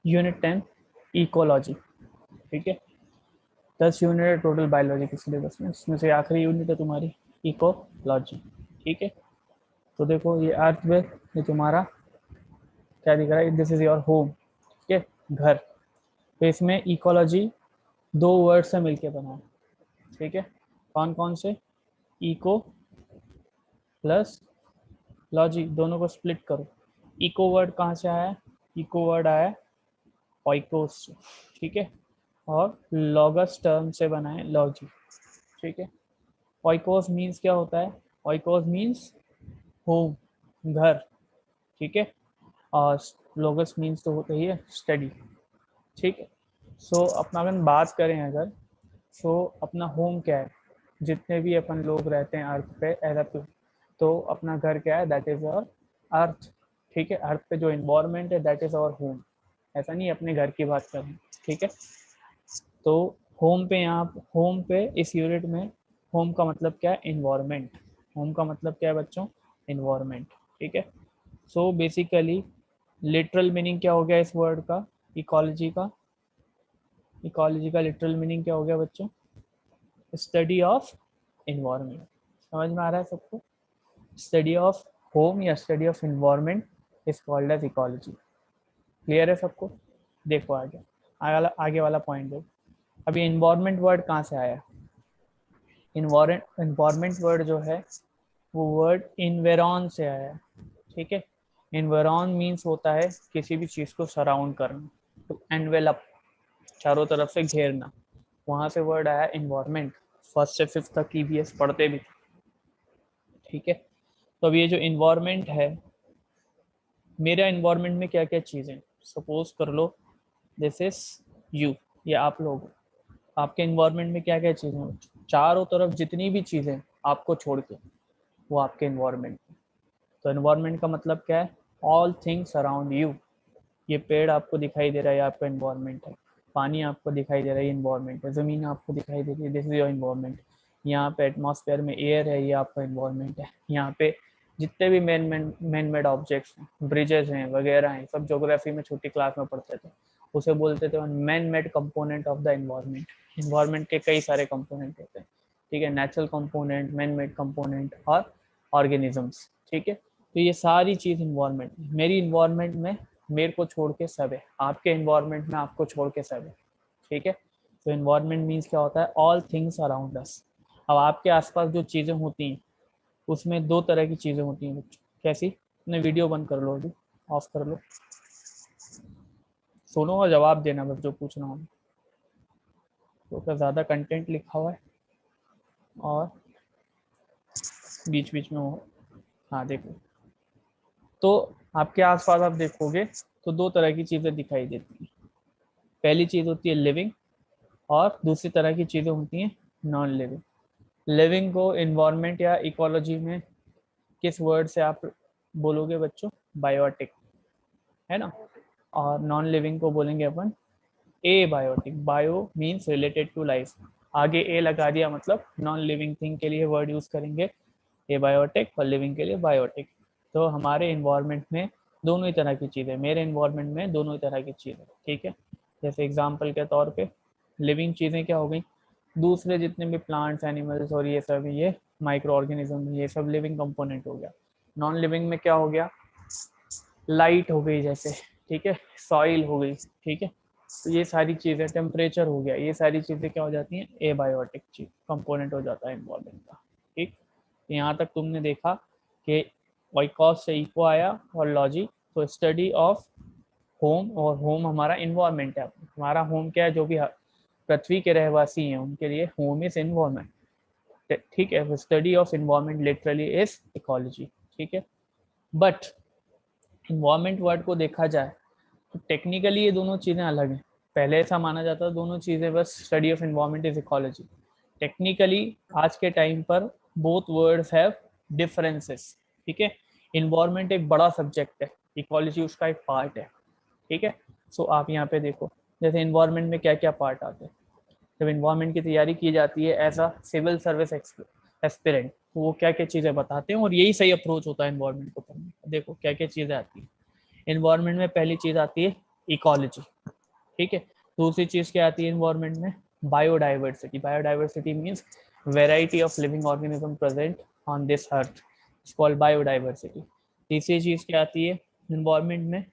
Unit 10 ecology, ठीक है। 10 unit है टोटल बायोलॉजी के सिलेबस में, इसमें से आखिरी यूनिट है तुम्हारी इकोलॉजी, ठीक है। तो देखो ये अर्थ पे ये तुम्हारा क्या दिख रहा है, दिस इज योर होम, ठीक है, घर। तो इसमें इकोलॉजी दो वर्ड से मिलके बना है, ठीक है। कौन कौन से, इको प्लस लॉजी, दोनों को स्प्लिट करो। इको वर्ड कहाँ से आया है, इको वर्ड आया ऑइकोस से, ठीक है। और लॉगस टर्म से बना है लॉजी, ठीक है। ऑइकोस मीन्स क्या होता है, ऑइकोस मीन्स होम, घर, ठीक है। और लोगस मीन्स तो होता ही है स्टडी, ठीक है। सो अपना अपन बात करें अगर, सो अपना होम क्या है, जितने भी अपन लोग रहते हैं अर्थ पे एज अ, तो अपना घर क्या है, दैट इज अवर अर्थ, ठीक है। अर्थ पे जो इन्वायरमेंट है दैट इज अवर होम, ऐसा नहीं अपने घर की बात करें, ठीक है। तो होम पे यहाँ, होम पे इस यूनिट में होम का मतलब क्या है, इन्वायरमेंट। होम का मतलब क्या है बच्चों, इन्वायरमेंट, ठीक है। सो बेसिकली लिटरल मीनिंग क्या हो गया इस वर्ड का, इकोलॉजी का, इकोलॉजी का लिटरल मीनिंग क्या हो गया बच्चों, स्टडी ऑफ इन्वायरमेंट। समझ में आ रहा है सबको, स्टडी ऑफ होम या study of environment is called as ecology. Clear है सबको। देखो आगे वाला पॉइंट देखो। अभी इन्वायरमेंट वर्ड कहाँ से आया, इन्वायरमेंट वर्ड जो है वो वर्ड इन्वेरॉन से आया है, ठीक है। इन्वेरॉन मीन्स होता है किसी भी चीज़ को सराउंड करना, तो एनवेलप, चारों तरफ से घेरना, वहाँ से वर्ड आया इन्वायरमेंट। फर्स्ट से फिफ्थ तक ईवीएस पढ़ते भी थे, ठीक है। तो अब ये जो इन्वायरमेंट है, मेरा इन्वायरमेंट में क्या क्या चीज़ें, सपोज कर लो दिस इज यू, ये आप लोग, आपके इन्वायरमेंट में क्या क्या चीज़ें, चारों तरफ जितनी भी चीज़ें आपको छोड़ के वो आपके इन्वायरमेंट। तो इन्वायरमेंट का मतलब क्या है, ऑल थिंग्स अराउंड यू। ये पेड़ आपको दिखाई दे रहा है, आपका इन्वायरमेंट है। पानी आपको दिखाई दे रहा है, इन्वायरमेंट है। ज़मीन आपको दिखाई दे रही है, दिस इज योर इन्वायरमेंट। यहाँ पे एटमॉस्फेयर में एयर है, ये आपका इन्वायरमेंट है। यहाँ पे जितने भी मैन मेड ऑब्जेक्ट्स हैं, ब्रिजेस हैं वगैरह हैं, सब ज्योग्राफी में छोटी क्लास में पढ़ते थे, उसे बोलते थे man made component of the environment. Environment के कई सारे कंपोनेंट होते हैं, ठीक है, natural component, man made component और ऑर्गेनिजम्स, ठीक है। तो ये सारी चीज़ इन्वायरमेंट, मेरी इन्वायरमेंट में मेरे को छोड़ के सब है, आपके इन्वायरमेंट में आपको छोड़ के सब है, ठीक है। तो इन्वायरमेंट मीन्स क्या होता है, ऑल थिंग्स अराउंड अस। अब आपके आसपास जो चीज़ें होती हैं उसमें दो तरह की चीज़ें होती हैं बच्चों। कैसी, अपने वीडियो बंद कर लो, अभी ऑफ कर लो, सुनो और जवाब देना बस जो पूछ रहा हूँ। तो क्या ज़्यादा कंटेंट लिखा हुआ है और बीच बीच में हो, हाँ देखो। तो आपके आसपास आप देखोगे तो दो तरह की चीज़ें दिखाई देती हैं। पहली चीज़ होती है लिविंग और दूसरी तरह की चीज़ें होती हैं नॉन लिविंग। लिविंग को इन्वायरमेंट या इकोलॉजी में किस वर्ड से आप बोलोगे बच्चों, बायोटिक, है ना। और नॉन लिविंग को बोलेंगे अपन abiotic. Bio means related to life, आगे ए लगा दिया मतलब नॉन लिविंग थिंग के लिए वर्ड यूज करेंगे ए बायोटिक, और लिविंग के लिए बायोटिक। तो हमारे इन्वायरमेंट में दोनों ही तरह की चीज़ें, मेरे इन्वायरमेंट में दोनों ही तरह की चीज़ें, ठीक है। जैसे एग्जाम्पल के तौर पे लिविंग चीज़ें क्या हो गई, दूसरे जितने भी प्लांट्स एनिमल्स और ये सब, ये माइक्रो ऑर्गेनिज्म, ये सब लिविंग कंपोनेंट हो गया। नॉन लिविंग में क्या हो गया, लाइट हो गई जैसे, ठीक है, सॉइल हो गई, ठीक है। तो ये सारी चीज़ें, टेम्परेचर हो गया, ये सारी चीज़ें क्या हो जाती हैं, एबायोटिक चीज कंपोनेंट हो जाता है इन्वायरमेंट का, ठीक। यहाँ तक तुमने देखा कि वाइकॉस से इको आया और लॉजी, तो स्टडी ऑफ होम, और होम हमारा इन्वायरमेंट है। हमारा होम क्या है, जो भी पृथ्वी के रहवासी हैं उनके लिए होम इज इन्वायरमेंट, ठीक है। Study of environment literally is ecology, ठीक है। बट इन्वायरमेंट वर्ड को देखा जाए तो टेक्निकली ये दोनों चीज़ें अलग हैं। पहले ऐसा माना जाता है दोनों चीज़ें बस study of environment is ecology. Technically आज के टाइम पर बोथ वर्ड्स हैव डिफरेंसेस, ठीक है। इन्वायरमेंट एक बड़ा सब्जेक्ट है, इकोलॉजी उसका एक पार्ट है, ठीक है। सो आप यहाँ पे देखो, जैसे इन्वायरमेंट में क्या क्या पार्ट आते हैं। जब इन्वायरमेंट की तैयारी की जाती है as a civil service aspirant, तो वो क्या क्या चीज़ें बताते हैं, और यही सही अप्रोच होता है इन्वायरमेंट को पढ़ने का। देखो क्या क्या चीज़ें आती हैं इन्वायरमेंट में। पहली चीज़ आती है इकोलॉजी, ठीक है। दूसरी चीज क्या आती है इन्वायरमेंट में, biodiversity. Biodiversity means variety of living organism present on this earth, it's called biodiversity. तीसरी चीज क्या आती है इन्वायरमेंट में,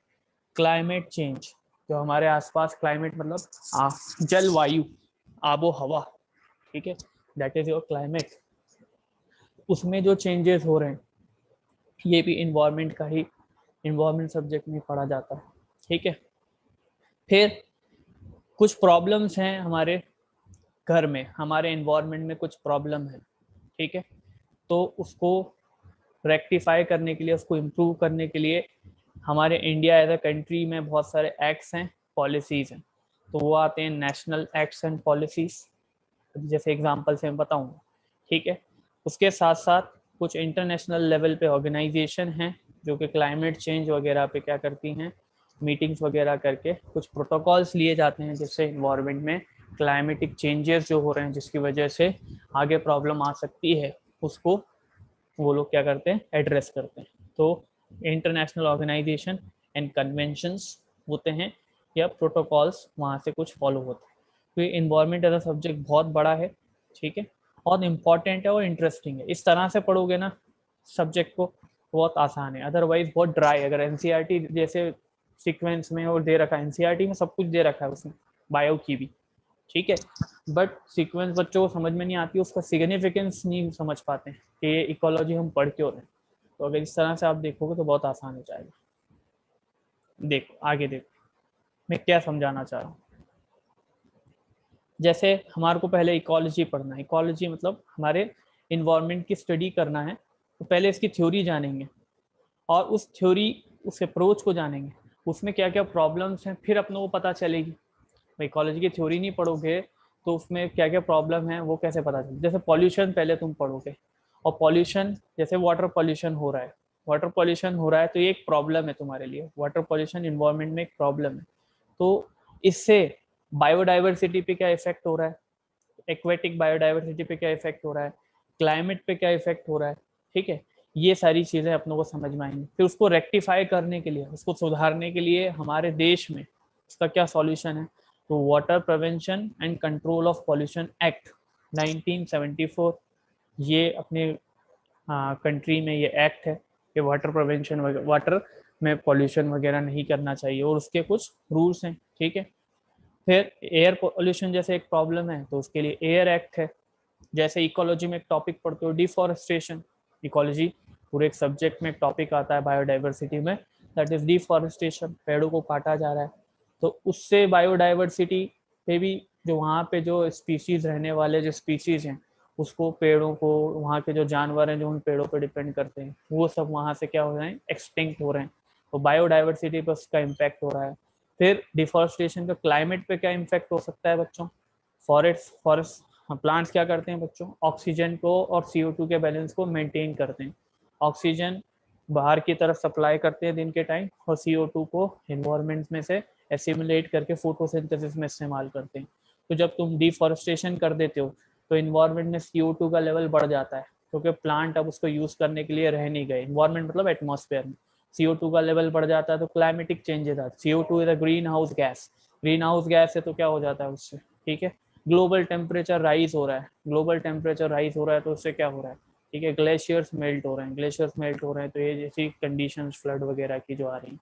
क्लाइमेट चेंज। जो हमारे आसपास क्लाइमेट मतलब जलवायु, आबो हवा, ठीक है, दैट इज योर क्लाइमेट, उसमें जो चेंजेस हो रहे हैं ये भी इन्वायरमेंट का ही, इन्वायरमेंट सब्जेक्ट में पढ़ा जाता है, ठीक है। फिर कुछ प्रॉब्लम्स हैं हमारे घर में, हमारे इन्वायरमेंट में कुछ प्रॉब्लम है, ठीक है, तो उसको रेक्टिफाई करने के लिए, उसको इम्प्रूव करने के लिए हमारे इंडिया एज अ कंट्री में बहुत सारे एक्ट्स हैं, पॉलिसीज हैं, तो वो आते हैं नेशनल एक्ट्स एंड पॉलिसीज, जैसे एग्जांपल से मैं बताऊंगा, ठीक है। उसके साथ साथ कुछ इंटरनेशनल लेवल पे ऑर्गेनाइजेशन हैं जो कि क्लाइमेट चेंज वगैरह पे क्या करती हैं, मीटिंग्स वगैरह करके कुछ प्रोटोकॉल्स लिए जाते हैं, जिससे इन्वायरमेंट में क्लाइमेटिक चेंजेस जो हो रहे हैं जिसकी वजह से आगे प्रॉब्लम आ सकती है, उसको वो लोग क्या करते हैं, एड्रेस करते हैं। तो इंटरनेशनल ऑर्गेनाइजेशन एंड कन्वेंशंस होते हैं या प्रोटोकॉल्स, वहाँ से कुछ फॉलो होते हैं। तो ये इन्वायरमेंट एज अ सब्जेक्ट बहुत बड़ा है, ठीक है, बहुत इंपॉर्टेंट है और इंटरेस्टिंग है। इस तरह से पढ़ोगे ना सब्जेक्ट को, बहुत आसान है, अदरवाइज बहुत ड्राई। अगर एनसीईआरटी जैसे सीक्वेंस में और दे रखा है, एनसीईआरटी में सब कुछ दे रखा है उसमें, बायो की भी, ठीक है, बट सीक्वेंस बच्चों को समझ में नहीं आती, उसका सिग्निफिकेंस नहीं समझ पाते हैं कि ये इकोलॉजी हम पढ़ क्यों रहे हैं। तो अगर इस तरह से आप देखोगे तो बहुत आसान हो जाएगा। देखो आगे देखो मैं क्या समझाना चाह रहा हूँ। जैसे हमारे को पहले इकोलॉजी पढ़ना है, इकोलॉजी मतलब हमारे इन्वायरमेंट की स्टडी करना है, तो पहले इसकी थ्योरी जानेंगे और उस थ्योरी, उस अप्रोच को जानेंगे, उसमें क्या क्या प्रॉब्लम्स हैं, फिर अपने को पता चलेगी। इकोलॉजी की थ्योरी नहीं पढ़ोगे तो उसमें क्या क्या प्रॉब्लम है वो कैसे पता चले। जैसे पॉल्यूशन पहले तुम पढ़ोगे, और पॉल्यूशन जैसे वाटर पॉल्यूशन हो रहा है, वाटर पॉल्यूशन हो रहा है तो ये एक प्रॉब्लम है तुम्हारे लिए, वाटर पॉल्यूशन इन्वायरमेंट में एक प्रॉब्लम है। तो इससे बायोडाइवर्सिटी पे क्या इफेक्ट हो रहा है, एक्वेटिक बायोडाइवर्सिटी पे क्या इफेक्ट हो रहा है, क्लाइमेट पे क्या इफेक्ट हो रहा है, ठीक है, ये सारी चीज़ें अपनों को समझ में आएंगी। फिर उसको रेक्टिफाई करने के लिए, उसको सुधारने के लिए हमारे देश में उसका क्या सॉल्यूशन है, तो water prevention and control of pollution act 1974, ये अपने कंट्री में ये एक्ट है कि वाटर प्रिवेंशन, वाटर में पॉल्यूशन वगैरह नहीं करना चाहिए, और उसके कुछ रूल्स हैं, ठीक है। फिर एयर पॉल्यूशन जैसे एक प्रॉब्लम है तो उसके लिए एयर एक्ट है। जैसे इकोलॉजी में एक टॉपिक पढ़ते हो डिफॉरेस्टेशन, इकोलॉजी पूरे एक सब्जेक्ट में एक टॉपिक आता है बायोडाइवर्सिटी में, दैट इज डिफॉरेस्टेशन, पेड़ों को काटा जा रहा है, तो उससे बायोडाइवर्सिटी पे भी, जो वहाँ पे जो स्पीशीज रहने वाले जो स्पीशीज हैं, उसको, पेड़ों को, वहाँ के जो जानवर हैं जो उन पेड़ों पे डिपेंड करते हैं, वो सब वहाँ से क्या हो रहे हैं, एक्सटिंक्ट हो रहे हैं, तो बायोडाइवर्सिटी पर उसका इम्पैक्ट हो रहा है। फिर डिफॉरेस्टेशन का क्लाइमेट पे क्या इम्पैक्ट हो सकता है बच्चों, फॉरेस्ट प्लांट्स क्या करते हैं बच्चों, ऑक्सीजन को और CO2 के बैलेंस को मेंटेन करते हैं। ऑक्सीजन बाहर की तरफ सप्लाई करते हैं दिन के टाइम, और CO2 को इन्वायरमेंट में से एसिमुलेट करके फोटोसिंथेसिस में इस्तेमाल करते हैं। तो जब तुम डिफॉरेस्टेशन कर देते हो तो इन्वायरमेंट में CO2 का लेवल बढ़ जाता है, क्योंकि प्लांट अब उसको यूज करने के लिए रह नहीं गए, इन्वायरमेंट मतलब एटमॉस्फेयर में CO2 का लेवल बढ़ जाता है, तो क्लाइमेटिक चेंजेस आते हैं। CO2 is a green house gas, green house gas है तो क्या हो जाता है उससे, ठीक है, ग्लोबल टेम्परेचर राइज हो रहा है, ग्लोबल टेम्परेचर राइज हो रहा है तो उससे क्या हो रहा है, ठीक है, ग्लेशियर्स मेल्ट हो रहे हैं, ग्लेशियर्स मेल्ट हो रहे हैं, तो ये जैसी कंडीशंस फ्लड वगैरह की जो आ रही हैं।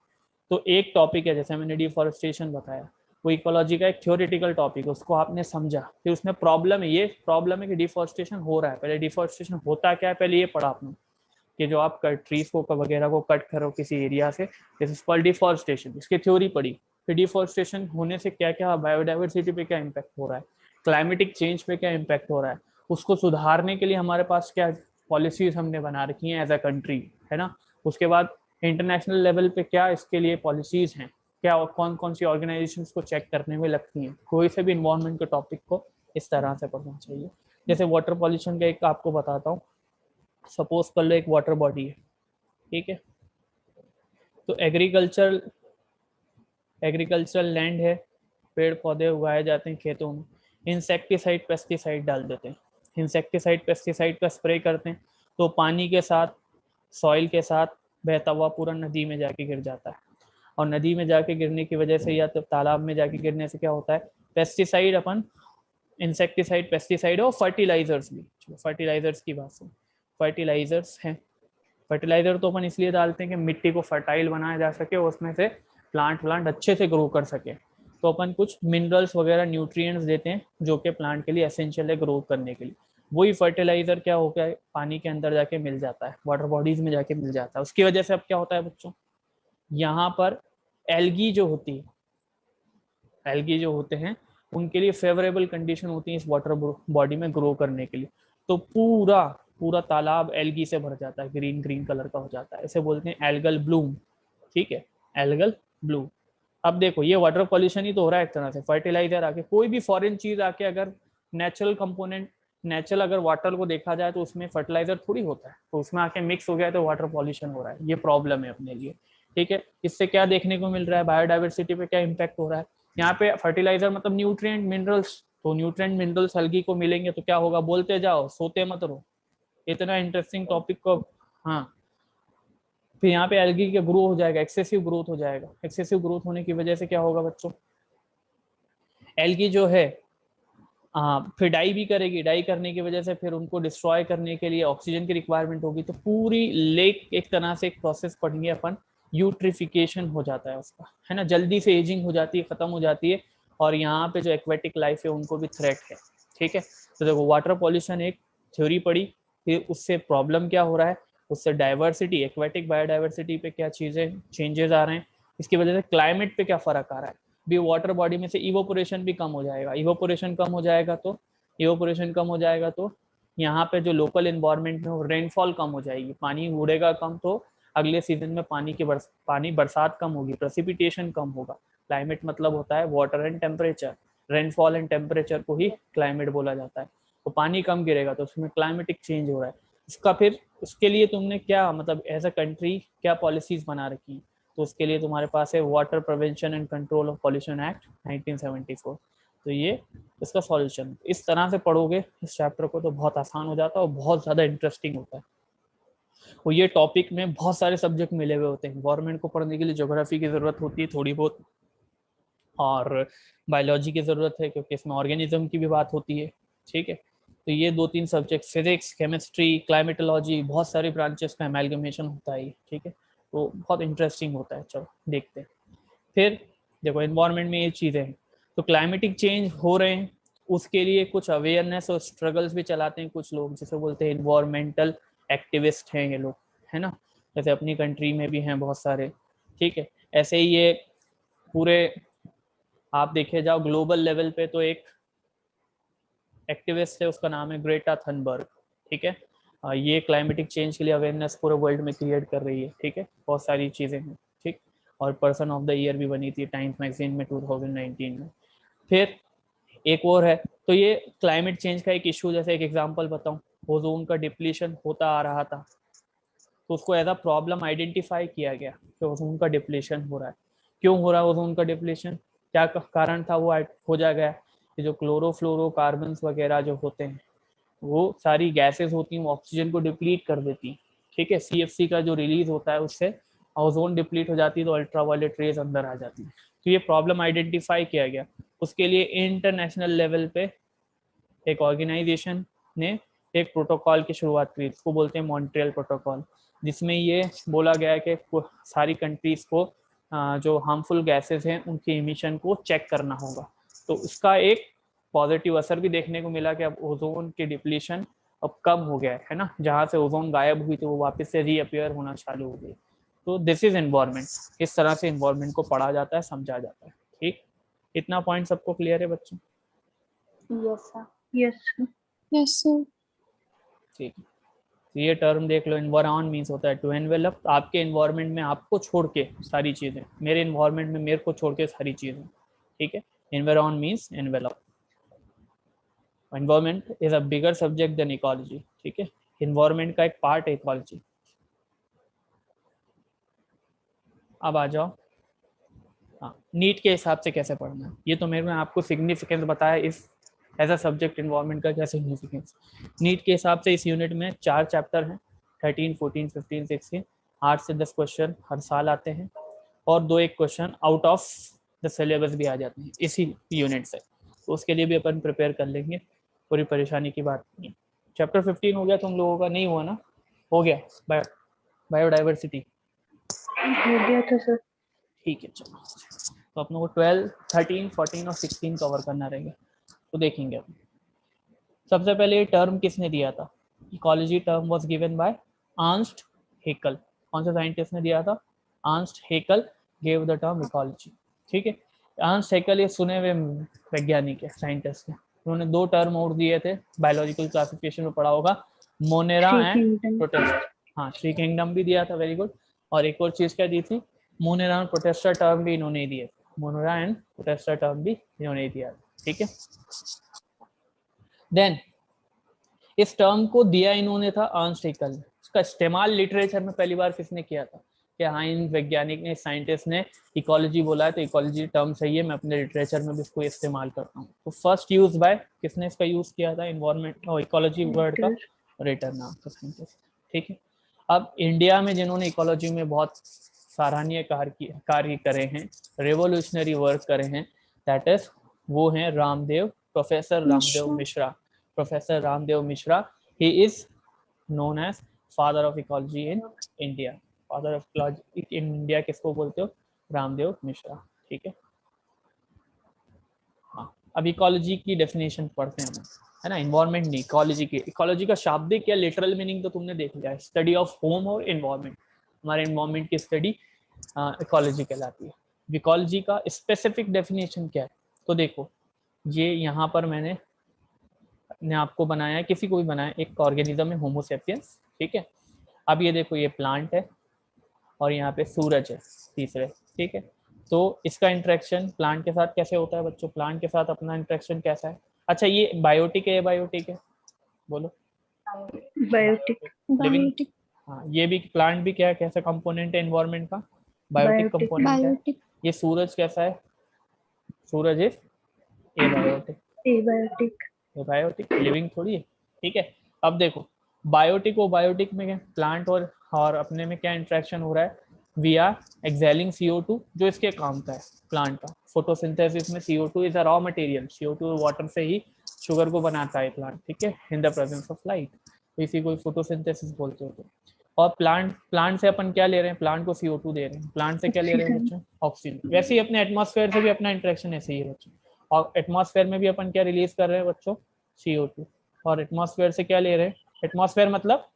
तो एक टॉपिक है जैसे मैंने डिफॉरेस्टेशन बताया, वो इकोलॉजी का एक थ्योरेटिकल टॉपिक, उसको आपने समझा, फिर उसमें प्रॉब्लम है, ये प्रॉब्लम है कि डिफॉरेस्टेशन हो रहा है, पहले डिफॉरेस्टेशन होता क्या है पहले ये पढ़ा आपने, कि जो आप ट्रीज को वगैरह को कट करो किसी एरिया से, दिस इज कॉल्ड डिफॉरेस्टेशन, इसकी थ्योरी पढ़ी। फिर डिफॉरेस्टेशन होने से क्या क्या बायोडाइवर्सिटी पे क्या इम्पैक्ट हो रहा है, क्लाइमेटिक चेंज पे क्या इम्पैक्ट हो रहा है, उसको सुधारने के लिए हमारे पास क्या पॉलिसीज हमने बना रखी हैं एज अ कंट्री, है ना। उसके बाद इंटरनेशनल लेवल पे क्या इसके लिए पॉलिसीज हैं, क्या कौन कौन सी ऑर्गेनाइजेशन को चेक करने में लगती हैं। कोई से भी इन्वायरमेंट के टॉपिक को इस तरह से पढ़ना चाहिए। जैसे वाटर पॉल्यूशन का एक आपको बताता हूँ, सपोज कर लो एक वाटर बॉडी है, ठीक है, तो एग्रीकल्चरल लैंड है, पेड़ पौधे उगाए जाते हैं खेतों में, इंसेक्टिसाइड पेस्टिसाइड डाल देते हैं, इंसेक्टिसाइड पेस्टिसाइड का स्प्रे करते हैं, तो पानी के साथ, सॉइल के साथ बहता हुआ पूरा नदी में जाके गिर जाता है। और नदी में जाके गिरने की वजह से या तो तालाब में जाके गिरने से क्या होता है, पेस्टिसाइड अपन इंसेक्टिसाइड, पेस्टिसाइड और फर्टिलाइजर्स भी, फर्टिलाइजर्स की बात सुन, फर्टिलाइजर्स हैं। फर्टिलाइजर तो अपन इसलिए डालते हैं कि मिट्टी को फर्टाइल बनाया जा सके और उसमें से प्लांट अच्छे से ग्रो कर सके। तो अपन कुछ मिनरल्स वगैरह न्यूट्रिएंट्स देते हैं जो कि प्लांट के लिए एसेंशियल है ग्रो करने के लिए। वही फर्टिलाइजर क्या हो गया, पानी के अंदर जाके मिल जाता है, वाटर बॉडीज में जाके मिल जाता है। उसकी वजह से अब क्या होता है बच्चों, यहाँ पर एल्गी जो होती है, एल्गी जो होते हैं उनके लिए फेवरेबल कंडीशन होती है इस वाटर बॉडी में ग्रो करने के लिए। तो पूरा पूरा तालाब एल्गी से भर जाता है, ग्रीन ग्रीन कलर का हो जाता है, इसे बोलते हैं एल्गल ब्लूम। ठीक है, एल्गल ब्लूम। अब देखो ये वाटर पॉल्यूशन ही तो हो रहा है एक तरह से, फर्टिलाइजर आके, कोई भी फॉरेन चीज आके अगर नेचुरल कंपोनेंट, नेचुरल अगर वाटर को देखा जाए तो उसमें फर्टिलाइजर थोड़ी होता है, तो उसमें आके मिक्स हो गया तो वाटर पॉल्यूशन हो रहा है, ये प्रॉब्लम है अपने लिए। ठीक है, इससे क्या देखने को मिल रहा है, बायोडाइवर्सिटी पे क्या इम्पैक्ट हो रहा है। यहाँ पे फर्टिलाइजर मतलब न्यूट्रिएंट मिनरल्स, तो न्यूट्रिएंट मिनरल्स एल्गी को मिलेंगे तो क्या होगा, बोलते जाओ सोते मत रहो, इतना इंटरेस्टिंग टॉपिक को। हाँ, फिर यहाँ पे एल्गी का ग्रो हो जाएगा, एक्सेसिव ग्रोथ हो जाएगा। एक्सेसिव ग्रोथ होने की वजह से क्या होगा बच्चों, एल्गी जो है फिर डाई भी करेगी, डाई करने की वजह से फिर उनको डिस्ट्रॉय करने के लिए ऑक्सीजन की रिक्वायरमेंट होगी, तो पूरी लेक एक तरह से एक प्रोसेस पढ़ेंगे अपन, यूट्रिफिकेशन हो जाता है उसका, है ना, जल्दी से एजिंग हो जाती है, खत्म हो जाती है, और यहाँ पे जो एक्वेटिक लाइफ है उनको भी थ्रेट है। ठीक है, तो देखो वाटर पॉल्यूशन एक थ्योरी पड़ी, फिर उससे प्रॉब्लम क्या हो रहा है, उससे डाइवर्सिटी, एक्वेटिक बायोडाइवर्सिटी पे क्या चीजें चेंजेस आ रहे हैं, इसकी वजह से क्लाइमेट पे क्या फर्क आ रहा है भी, वाटर बॉडी में से इवोपोरेशन भी कम हो जाएगा। इवोपोरेशन कम हो जाएगा तो, इवोपोरेशन कम हो जाएगा तो यहाँ पे जो लोकल इन्वायरमेंट में रेनफॉल कम हो जाएगी, पानी उड़ेगा कम, तो अगले सीजन में पानी बरसात कम होगी, प्रेसिपिटेशन कम होगा। क्लाइमेट मतलब होता है water and temperature, rainfall and temperature को ही क्लाइमेट बोला जाता है। तो पानी कम गिरेगा तो उसमें क्लाइमेटिक चेंज हो रहा है। इसका फिर उसके लिए तुमने क्या मतलब एज अ कंट्री क्या पॉलिसीज बना रखी, तो उसके लिए तुम्हारे पास है water prevention and control of pollution act 1974। तो ये इसका सॉल्यूशन, इस तरह से पढ़ोगे इस चैप्टर को तो बहुत आसान हो जाता है और बहुत ज़्यादा इंटरेस्टिंग होता है। और ये टॉपिक में बहुत सारे सब्जेक्ट मिले हुए होते हैं। गवर्नमेंट को पढ़ने के लिए ज्योग्राफी की ज़रूरत होती है थोड़ी बहुत, और बायोलॉजी की ज़रूरत है क्योंकि इसमें ऑर्गेनिज्म की भी बात होती है। ठीक है, तो ये 2-3 सब्जेक्ट, फिजिक्स, केमिस्ट्री, क्लाइमेटोलॉजी, बहुत सारी ब्रांचेस का एमेलगमेशन होता है। ठीक है, तो बहुत इंटरेस्टिंग होता है। चलो देखते हैं। फिर देखो इन्वायरमेंट में ये चीज़ें हैं, तो क्लाइमेटिक चेंज हो रहे हैं, उसके लिए कुछ अवेयरनेस और स्ट्रगल्स भी चलाते हैं कुछ लोग, जिसे बोलते हैं इन्वायरमेंटल एक्टिविस्ट हैं ये लोग, है ना, जैसे अपनी कंट्री में भी हैं बहुत सारे। ठीक है, ऐसे ही ये पूरे आप देखे जाओ ग्लोबल लेवल पे तो एक एक्टिविस्ट है, उसका नाम है ग्रेटा थनबर्ग। ठीक है, ये क्लाइमेटिक चेंज के लिए अवेयरनेस पूरे वर्ल्ड में क्रिएट कर रही है। ठीक है, बहुत सारी चीज़ें हैं। ठीक, और पर्सन ऑफ द ईयर भी बनी थी टाइम्स मैगजीन में 2019 में। फिर एक और है, तो ये क्लाइमेट चेंज का एक इशू, जैसे एक एग्जांपल बताऊं, ओजोन का डिप्लीशन होता आ रहा था, तो उसको एज अ प्रॉब्लम आइडेंटिफाई किया गया कि ओजोन का डिप्लीशन हो रहा है। क्यों हो रहा है ओजोन का डिप्लीशन, क्या कारण था, वो हो जाएगा कि जो क्लोरोफ्लोरोकार्बन्स वगैरह जो होते हैं, वो सारी गैसेस होती हैं, वो ऑक्सीजन को डिप्लीट कर देती हैं। ठीक है, CFC का जो रिलीज होता है उससे ओजोन डिप्लीट हो जाती है, तो अल्ट्रावायलेट रेज अंदर आ जाती है। तो ये प्रॉब्लम आइडेंटिफाई किया गया। उसके लिए इंटरनेशनल लेवल पे एक ऑर्गेनाइजेशन ने एक प्रोटोकॉल की शुरुआत की, इसको बोलते हैं मॉन्ट्रियल प्रोटोकॉल, जिसमें ये बोला गया है कि सारी कंट्रीज को जो हार्मफुल गैसेस हैं उनके इमिशन को चेक करना होगा। तो उसका एक पॉजिटिव असर भी देखने को मिला कि अब ओजोन के डिप्लीशन अब कम हो गया है ना, जहाँ से ओजोन गायब हुई तो वो वापस से रीअपियर होना चालू हो गई। तो दिस इज एनवायरनमेंट, इस तरह से एनवायरनमेंट को पढ़ा जाता है, समझा जाता है। ठीक, इतना पॉइंट सबको क्लियर है बच्चों? Yes sir. Yes sir. ठीक है, तो ये टर्म देख लो, एनवायरन मीन्स होता है टू एनवेलप, आपके एनवायरनमेंट में आपको छोड़ के सारी चीज़ें, मेरे एनवायरनमेंट में मेरे को छोड़ के सारी चीज़ें। ठीक है, environ means envelop. Environment is a bigger subject than ecology. ठीक है, एनवायरनमेंट का एक पार्ट है इकोलॉजी। अब आ जाओ, हाँ, नीट के हिसाब से कैसे पढ़ना है, ये तो मेरे ने आपको सिग्निफिकेंस बताया इस एज अ सब्जेक्ट एनवायरनमेंट का क्या सिग्निफिकेंस। नीट के हिसाब से इस यूनिट में 4 चैप्टर हैं, 13, 14, 15, 16, 8 से 10 क्वेश्चन हर साल आते हैं। और 2-1 question out of the syllabus भी आ जाते हैं इसी यूनिट से, तो उसके लिए भी अपन प्रिपेयर कर लेंगे, पूरी परेशानी की बात नहीं। चैप्टर 15 हो गया तुम लोगों का? नहीं हुआ ना? हो गया? बायोडाइवर्सिटी हो गया था सर। ठीक है, चलो तो अपनों को 12, 13, 14 और 16 कवर करना रहेगा, तो देखेंगे अपन। सबसे पहले ये टर्म किसने दिया था? Ecology term was given by Ernst Haeckel. कौन से साइंटिस्ट ने दिया था? Ernst Haeckel gave the term ecology. ठीक है, अर्नस्ट हेकल ये सुने हुए वैज्ञानिक है, साइंटिस्ट है। उन्होंने 2 टर्म और दिए थे, बायोलॉजिकल क्लासिफिकेशन में पढ़ा होगा, मोनेरा एंड प्रोटेस्टा। हाँ, थ्री किंगडम भी दिया था, वेरी गुड। और एक और चीज क्या दी थी? मोनेरा एंड प्रोटेस्टा टर्म भी इन्होंने दिए, मोनेरा एंड प्रोटेस्टा टर्म भी इन्होंने दिया। ठीक है, देन इस टर्म को दिया इन्होंने था अर्नस्ट हेकल। इसका इस्तेमाल लिटरेचर में पहली बार किसने किया था? कि हाँ, इन वैज्ञानिक ने, साइंटिस्ट ने इकोलॉजी बोला है तो इकोलॉजी टर्म सही है, मैं अपने लिटरेचर में भी इसको इस्तेमाल करता हूँ। तो फर्स्ट यूज बाय किसने इसका यूज किया था? इन्वायरमेंट और इकोलॉजी वर्ड का रिटर नाम था साइंटिस्ट। ठीक है, अब इंडिया में जिन्होंने इकोलॉजी में बहुत सराहनीय कार्य करे हैं, रेवोल्यूशनरी वर्क करे हैं, दैट इज वो हैं Ramdev, professor Ramdev Mishra. Professor Ramdev Mishra, he is known as father of ecology in India। father of ecology in India किसको बोलते हो? रामदेव मिश्रा। ठीक है, हाँ, अब इकोलॉजी की डेफिनेशन पढ़ते हैं हम, है ना? इन्वायरमेंट नहीं, इकोलॉजी की। इकोलॉजी का शाब्दिक या लिटरल मीनिंग तो तुमने देख लिया है, स्टडी ऑफ होम और इन्वायरमेंट। हमारे इन्वायरमेंट की स्टडी इकोलॉजी कहलाती है। इकोलॉजी का स्पेसिफिक डेफिनेशन क्या है? तो देखो, ये यहाँ पर मैंने आपको बनाया है, किसी को भी बनाया, एक ऑर्गेनिज्म है होमो सेपियंस। ठीक है, अब ये देखो, ये प्लांट है और यहाँ पे सूरज है तीसरे। ठीक है, तो इसका इंटरेक्शन प्लांट के साथ कैसे होता है बच्चों? प्लांट के साथ अपना इंटरेक्शन कैसा है? अच्छा, ये बायोटिक है, बायोटिक है? बोलो। बायोटिक। लिविंग। हाँ, ये भी प्लांट भी क्या है, कैसा कंपोनेंट है एनवायरनमेंट का? बायोटिक कंपोनेंट है। ये सूरज कैसा है? सूरज इज एबायोटिक। एबायोटिक लिविंग थोड़ी है। ठीक है, अब देखो, बायोटिक और बायोटिक में क्या, प्लांट और अपने में क्या इंटरेक्शन हो रहा है? वी आर एक्सेलिंग CO2, जो इसके काम का है प्लांट का। फोटोसिंथेसिस में CO2 is a raw material. CO2 water से ही शुगर को बनाता है प्लांट। ठीक है, in the presence of light, तो इसी को फोटोसिंथेसिस बोलते हो। और प्लांट से अपन क्या ले रहे हैं? प्लांट को CO2 दे रहे हैं। प्लांट से क्या ले रहे हैं बच्चों? ऑक्सीजन। वैसे ही अपने एटमॉस्फेयर से भी अपना इंटरेक्शन ऐसे ही है बच्चों, और एटमॉस्फेयर में भी अपन क्या रिलीज कर रहे हैं बच्चों? CO2। और एटमॉस्फेयर से क्या ले रहे हैं? एटमॉस्फेयर मतलब,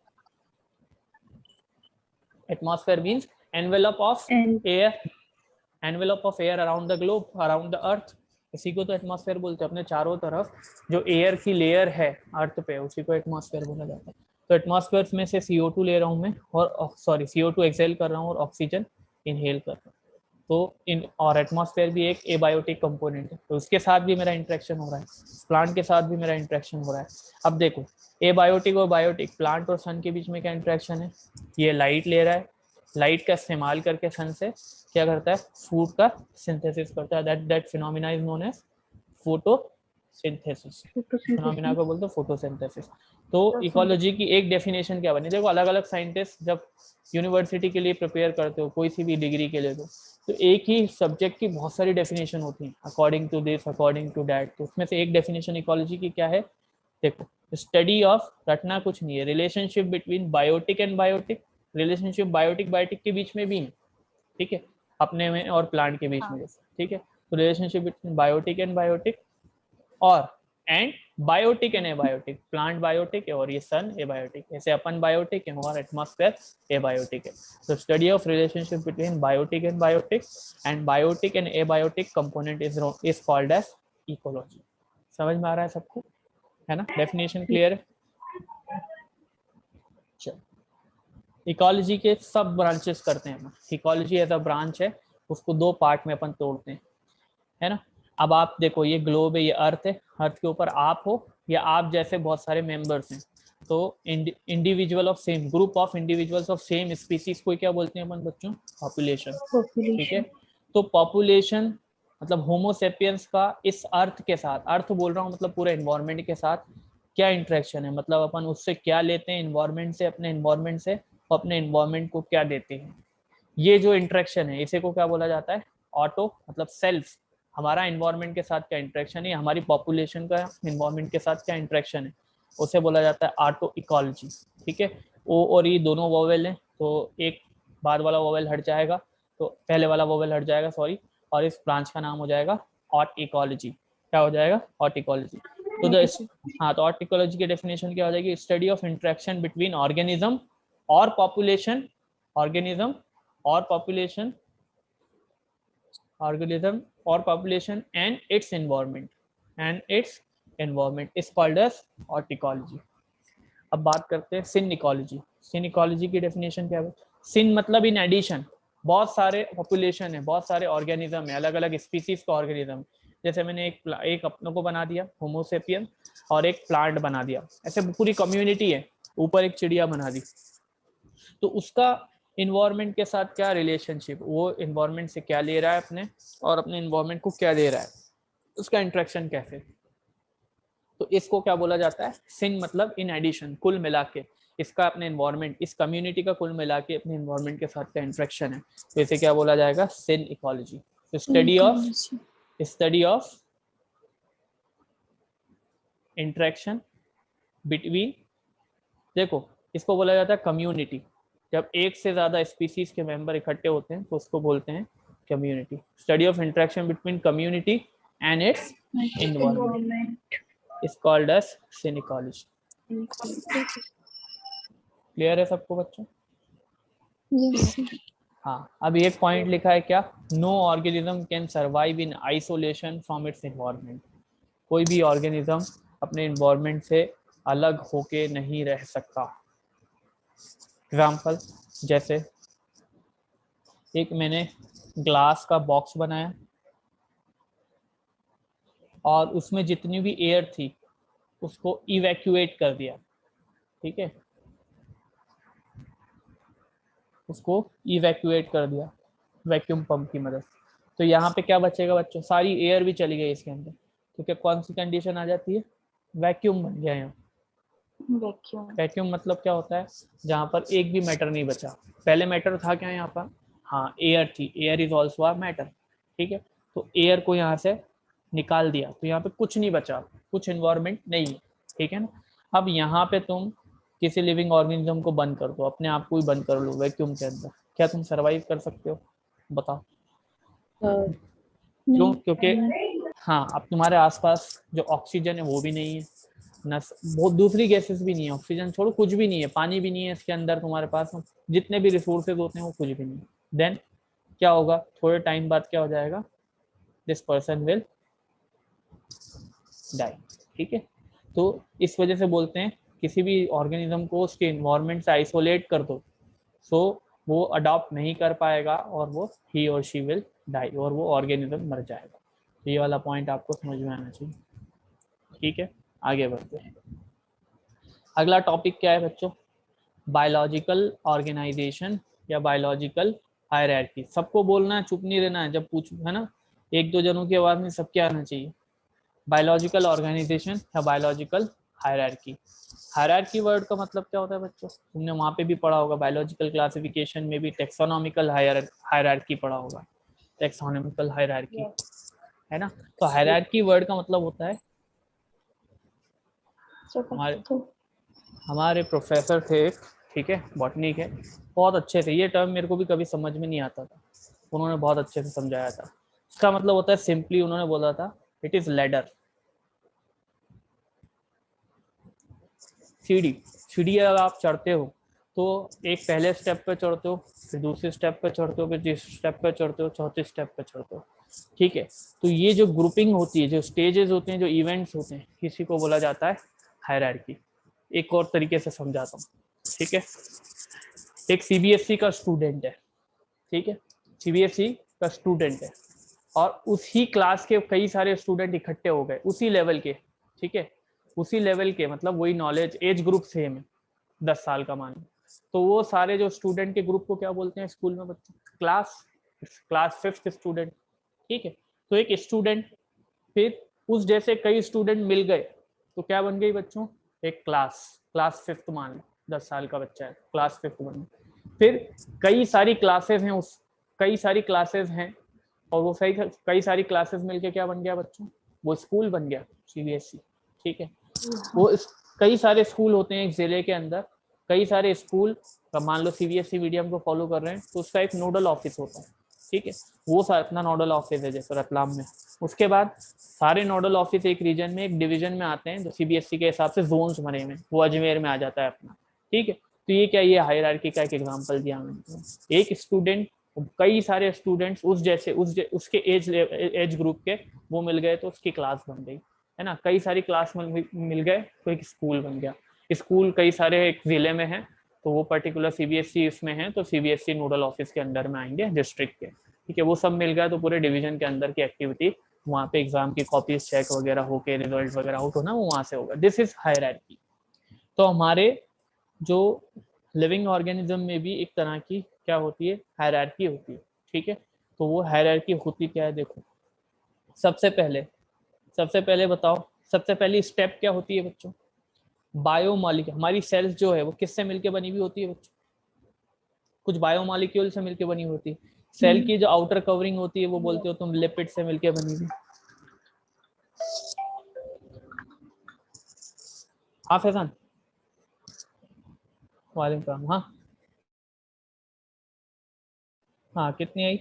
atmosphere means envelope of air, envelope of air around the globe, around the earth. इसी को तो एटमॉस्फेयर बोलते हैं। अपने चारों तरफ जो एयर की लेयर है अर्थ पे, उसी को एटमॉस्फेयर बोला जाता है। तो एटमॉस्फेयर में से CO2 ले रहा हूँ मैं, और सॉरी, CO2 एक्सेल कर रहा हूँ और ऑक्सीजन इनहेल कर रहा हूँ। तो इन, और एटमॉस्फेयर भी एक एबायोटिक कंपोनेंट है, तो उसके साथ भी मेरा इंटरेक्शन हो रहा है, प्लांट के साथ भी मेरा इंटरेक्शन हो रहा है। अब देखो, एबायोटिक और बायोटिक, प्लांट और सन के बीच में क्या इंटरेक्शन है? ये लाइट ले रहा है, लाइट का इस्तेमाल करके सन से क्या करता है? फूड का सिंथेसिस करता है। That phenomena is known as photosynthesis. Phenomena को बोलते हैं फोटोसिंथेसिस। तो इकोलॉजी की एक डेफिनेशन क्या बनी? देखो, अलग अलग साइंटिस्ट जब यूनिवर्सिटी के लिए प्रिपेयर करते हो, कोई सी भी डिग्री के लिए, तो एक ही सब्जेक्ट की बहुत सारी डेफिनेशन होती हैं, according to this, according to that. तो उसमें से एक डेफिनेशन इकोलॉजी की क्या है? देखो, स्टडी ऑफ, रटना कुछ नहीं है, relationship between biotic and biotic. Relationship biotic biotic के बीच में भी है, ठीक है, अपने में और प्लांट के बीच में जैसे। ठीक है, तो relationship between biotic and biotic, और and biotic and abiotic, plant biotic है और ये सन एबायोटिक, ऐसे अपन बायोटिक है और एटमॉस्फेयर एबायोटिक है। तो study of relationship between biotic and biotic and abiotic component is called as ecology. समझ में आ रहा है सबको? है ना? डेफिनेशन क्लियर है? चलो, इकोलॉजी के सब ब्रांचेस करते हैं। इकोलॉजी एज अ ब्रांच है, उसको 2 पार्ट में अपन तोड़ते हैं, है ना? अब आप देखो, ये ग्लोब है, ये अर्थ है, अर्थ के ऊपर आप हो या आप जैसे बहुत सारे मेंबर्स हैं। तो individual of same, group of individuals of same species को क्या बोलते हैं अपन बच्चों? पॉपुलेशन। ठीक है, तो पॉपुलेशन मतलब होमो सेपियंस का इस अर्थ के साथ, अर्थ बोल रहा हूँ मतलब पूरे एनवायरनमेंट के साथ क्या इंटरेक्शन है, मतलब अपन उससे क्या लेते हैं एनवायरनमेंट से, अपने एनवायरनमेंट से, और अपने एनवायरनमेंट को क्या देते हैं। ये जो इंटरेक्शन है इसे को क्या बोला जाता है? ऑटो मतलब सेल्फ, हमारा इन्वायरमेंट के साथ क्या इंटरेक्शन है, हमारी पॉपुलेशन का इन्वायरमेंट के साथ क्या इंटरेक्शन है, उसे बोला जाता है ऑटो इकोलॉजी। ठीक है, ओ और ई दोनों वोवेल हैं, तो एक बाद वाला वोवेल हट जाएगा, तो पहले वाला वोवेल हट जाएगा, सॉरी, और इस ब्रांच का नाम हो जाएगा ऑट इकोलॉजी। क्या हो जाएगा? Autecology. तो हाँ, तो ऑट इकोलॉजी की डेफिनेशन क्या हो जाएगी? Study of interaction between organism और पॉपुलेशन, ऑर्गेनिज्म और population, organism or population and its environment is called as horticology. अब बात करते हैं सिन इकोलॉजी। सिन इकोलॉजी की डेफिनेशन क्या है? सिन मतलब इन एडिशन, बहुत सारे पॉपुलेशन है, बहुत सारे ऑर्गेनिज्म है, अलग अलग स्पीसीज का ऑर्गेनिज्म। जैसे मैंने एक अपनों को बना दिया होमोसेपियन, और एक प्लांट बना दिया, ऐसे पूरी कम्युनिटी है, ऊपर एक चिड़िया बना दी, तो उसका इन्वायरमेंट के साथ क्या रिलेशनशिप, वो इन्वायरमेंट से क्या ले रहा है अपने, और अपने इन्वायरमेंट को क्या दे रहा है, उसका इंटरेक्शन कैसे। तो इसको क्या बोला जाता है? सिन मतलब इन एडिशन, कुल मिला के इसका अपने इन्वायरमेंट, इस कम्युनिटी का कुल मिला के अपने इन्वायरमेंट के साथ का इंटरेक्शन है, तो इसे क्या बोला जाएगा? Synecology. Study of interaction between, देखो इसको बोला जाता है कम्युनिटी, जब एक से ज्यादा स्पीसीज के मेंबर इकट्ठे होते हैं तो उसको बोलते हैं community. Study of interaction between community and its environment is called as synecology. Clear है सबको बच्चों? Yes. हाँ, अब एक पॉइंट लिखा है क्या? No organism can survive in isolation from its environment. कोई भी ऑर्गेनिज्म अपने इन्वायरमेंट से अलग होके नहीं रह सकता। एग्जाम्पल, जैसे एक मैंने ग्लास का बॉक्स बनाया और उसमें जितनी भी एयर थी उसको इवैक्यूएट कर दिया, ठीक है, उसको इवैक्यूएट कर दिया वैक्यूम पंप की मदद से। तो यहाँ पे क्या बचेगा बच्चों? सारी एयर भी चली गई इसके अंदर, तो क्या कौन सी कंडीशन आ जाती है? वैक्यूम बन गया यहाँ। वैक्यूम मतलब क्या होता है? जहाँ पर एक भी मैटर नहीं बचा। पहले मैटर था क्या यहाँ पर? हाँ, एयर थी, air is also a matter, ठीक है। तो एयर को यहाँ से निकाल दिया तो यहाँ पे कुछ नहीं बचा, कुछ इन्वायरमेंट नहीं है, ठीक है ना। अब यहाँ पे तुम किसी लिविंग ऑर्गेनिज्म को बंद कर दो, अपने आप को ही बंद कर लो वैक्यूम के अंदर, क्या तुम सरवाइव कर सकते हो? बताओ। क्यों? क्योंकि हाँ, अब तुम्हारे आसपास जो ऑक्सीजन है वो भी नहीं है, न बहुत दूसरी गैसेस भी नहीं है, ऑक्सीजन छोड़ो कुछ भी नहीं है, पानी भी नहीं है इसके अंदर तुम्हारे पास, जितने भी रिसोर्सेज होते हैं वो कुछ भी नहीं। देन क्या होगा? थोड़े टाइम बाद क्या हो जाएगा? दिस पर्सन विल डाई, ठीक है। तो इस वजह से बोलते हैं किसी भी ऑर्गेनिज्म को उसके इन्वायरमेंट से आइसोलेट कर दो, सो वो अडॉप्ट नहीं कर पाएगा और वो ही और शी विल डाई, और वो ऑर्गेनिज्म मर जाएगा। ये वाला पॉइंट आपको समझ में आना चाहिए, ठीक है। आगे बढ़ते हैं। अगला टॉपिक क्या है बच्चों? बायोलॉजिकल ऑर्गेनाइजेशन या बायोलॉजिकल हायरार्की। सबको बोलना है, चुप नहीं रहना है जब पूछ, है ना, एक दो जनों की आवाज में सबके आना चाहिए। बायोलॉजिकल ऑर्गेनाइजेशन या बायोलॉजिकल हायरार्की। हायरार्की वर्ड का मतलब क्या होता है बच्चों? तुमने वहां पे भी पढ़ा होगा, बायोलॉजिकल क्लासिफिकेशन में भी टेक्सोनॉमिकल हायरार्की पढ़ा होगा, टेक्सोनॉमिकल हायरार्की, है ना। तो हायरार्की वर्ड का मतलब होता है, हमारे प्रोफेसर थे, ठीक है, बॉटनी के, बहुत अच्छे थे, ये टर्म मेरे को भी कभी समझ में नहीं आता था, उन्होंने बहुत अच्छे से समझाया था। इसका मतलब होता है सिंपली, उन्होंने बोला था इट इज लैडर। सीढ़ी अगर आप चढ़ते हो तो एक पहले स्टेप पे चढ़ते हो, फिर दूसरे स्टेप पे चढ़ते हो, फिर तीसरे स्टेप पे चढ़ते हो, चौथे स्टेप पे चढ़ते हो, ठीक है। तो ये जो ग्रुपिंग होती है, जो स्टेजेस होते हैं, जो इवेंट्स होते हैं, किसी को बोला जाता है हायरार्की। एक और तरीके से समझाता हूँ, ठीक है। एक सीबीएसई का स्टूडेंट है, ठीक है, सीबीएसई का स्टूडेंट है, और उसी क्लास के कई सारे स्टूडेंट इकट्ठे हो गए उसी लेवल के, ठीक है, उसी लेवल के, मतलब वही नॉलेज, एज ग्रुप सेम है, 10 साल का मान, तो वो सारे जो स्टूडेंट के ग्रुप को क्या बोलते हैं स्कूल में बच्चों? क्लास 5th स्टूडेंट, ठीक है। तो एक स्टूडेंट, फिर उस जैसे कई स्टूडेंट मिल गए तो क्या बन गई बच्चों? एक क्लास 5th मान लो, 10 साल का बच्चा है, क्लास 5th बन गई। फिर कई सारी क्लासेस हैं, कई सारी क्लासेस हैं, और वो कई सारी क्लासेस मिलके क्या बन गया बच्चों, वो स्कूल बन गया सीबीएसई। ठीक है, वो कई सारे स्कूल होते हैं एक जिले के अंदर, कई सारे स्कूल, मान लो सीबीएसई मीडियम को फॉलो कर रहे हैं तो उसका एक नोडल ऑफिस होता है। ठीक है, वो अपना नोडल ऑफिस है जैसे रतलाम में। उसके बाद सारे नोडल ऑफिस एक रीजन में, एक डिवीजन में आते हैं, जो सीबीएसई के हिसाब से जोन्स बने हुए, वो अजमेर में आ जाता है अपना। ठीक है, तो ये क्या, ये हायरार्की का एक एग्जांपल दिया मैंने। एक स्टूडेंट, कई सारे स्टूडेंट्स उस जैसे उसके एज ग्रुप के वो मिल गए तो उसकी क्लास बन गई, है ना। कई सारी क्लास मिल गए तो एक स्कूल बन गया। स्कूल कई सारे एक जिले में है तो वो पर्टिकुलर सीबीएसई इसमें है तो सीबीएसई नोडल ऑफिस के अंडर में आएंगे डिस्ट्रिक्ट के। ठीक है, वो सब मिल गया तो पूरे डिवीजन के अंदर की एक्टिविटी वहाँ पे एग्जाम की कॉपीज चेक वगैरह होके रिजल्ट वगैरह आउट होना वो वहाँ से होगा। This is hierarchy. तो हमारे जो लिविंग ऑर्गेनिज्म में भी एक तरह की क्या होती है, हायरार्की होती है। ठीक है, तो वो हायरार्की होती क्या है, देखो सबसे पहले बताओ, सबसे पहली स्टेप क्या होती है बच्चों, बायोमॉलिक्यूल। हमारी सेल्स जो है वो किससे मिलके बनी हुई होती है बच्चों, कुछ बायोमॉलिक्यूल से मिलके बनी होती है। सेल की जो आउटर कवरिंग होती है वो बोलते हो तुम लिपिड से मिलके बनी हुई। हाँ फैजान, वालेकुम। हाँ हाँ, कितनी आई?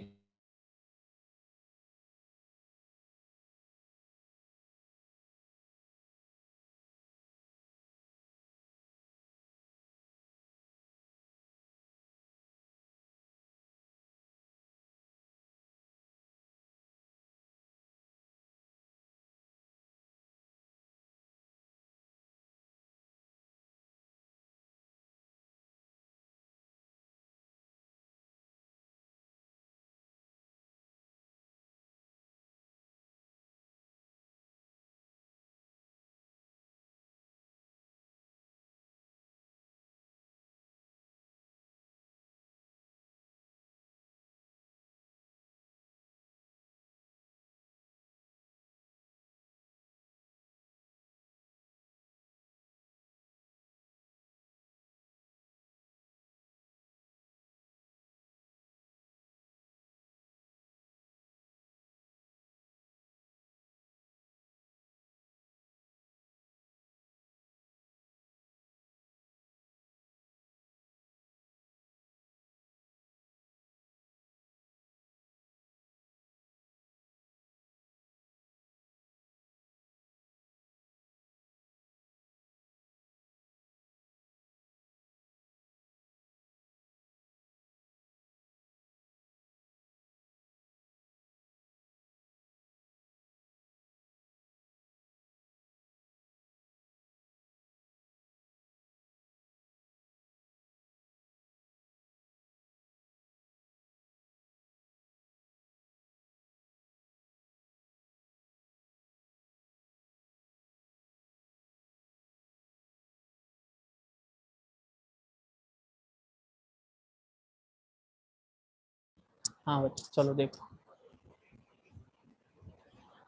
हाँ बच्चों चलो देखो,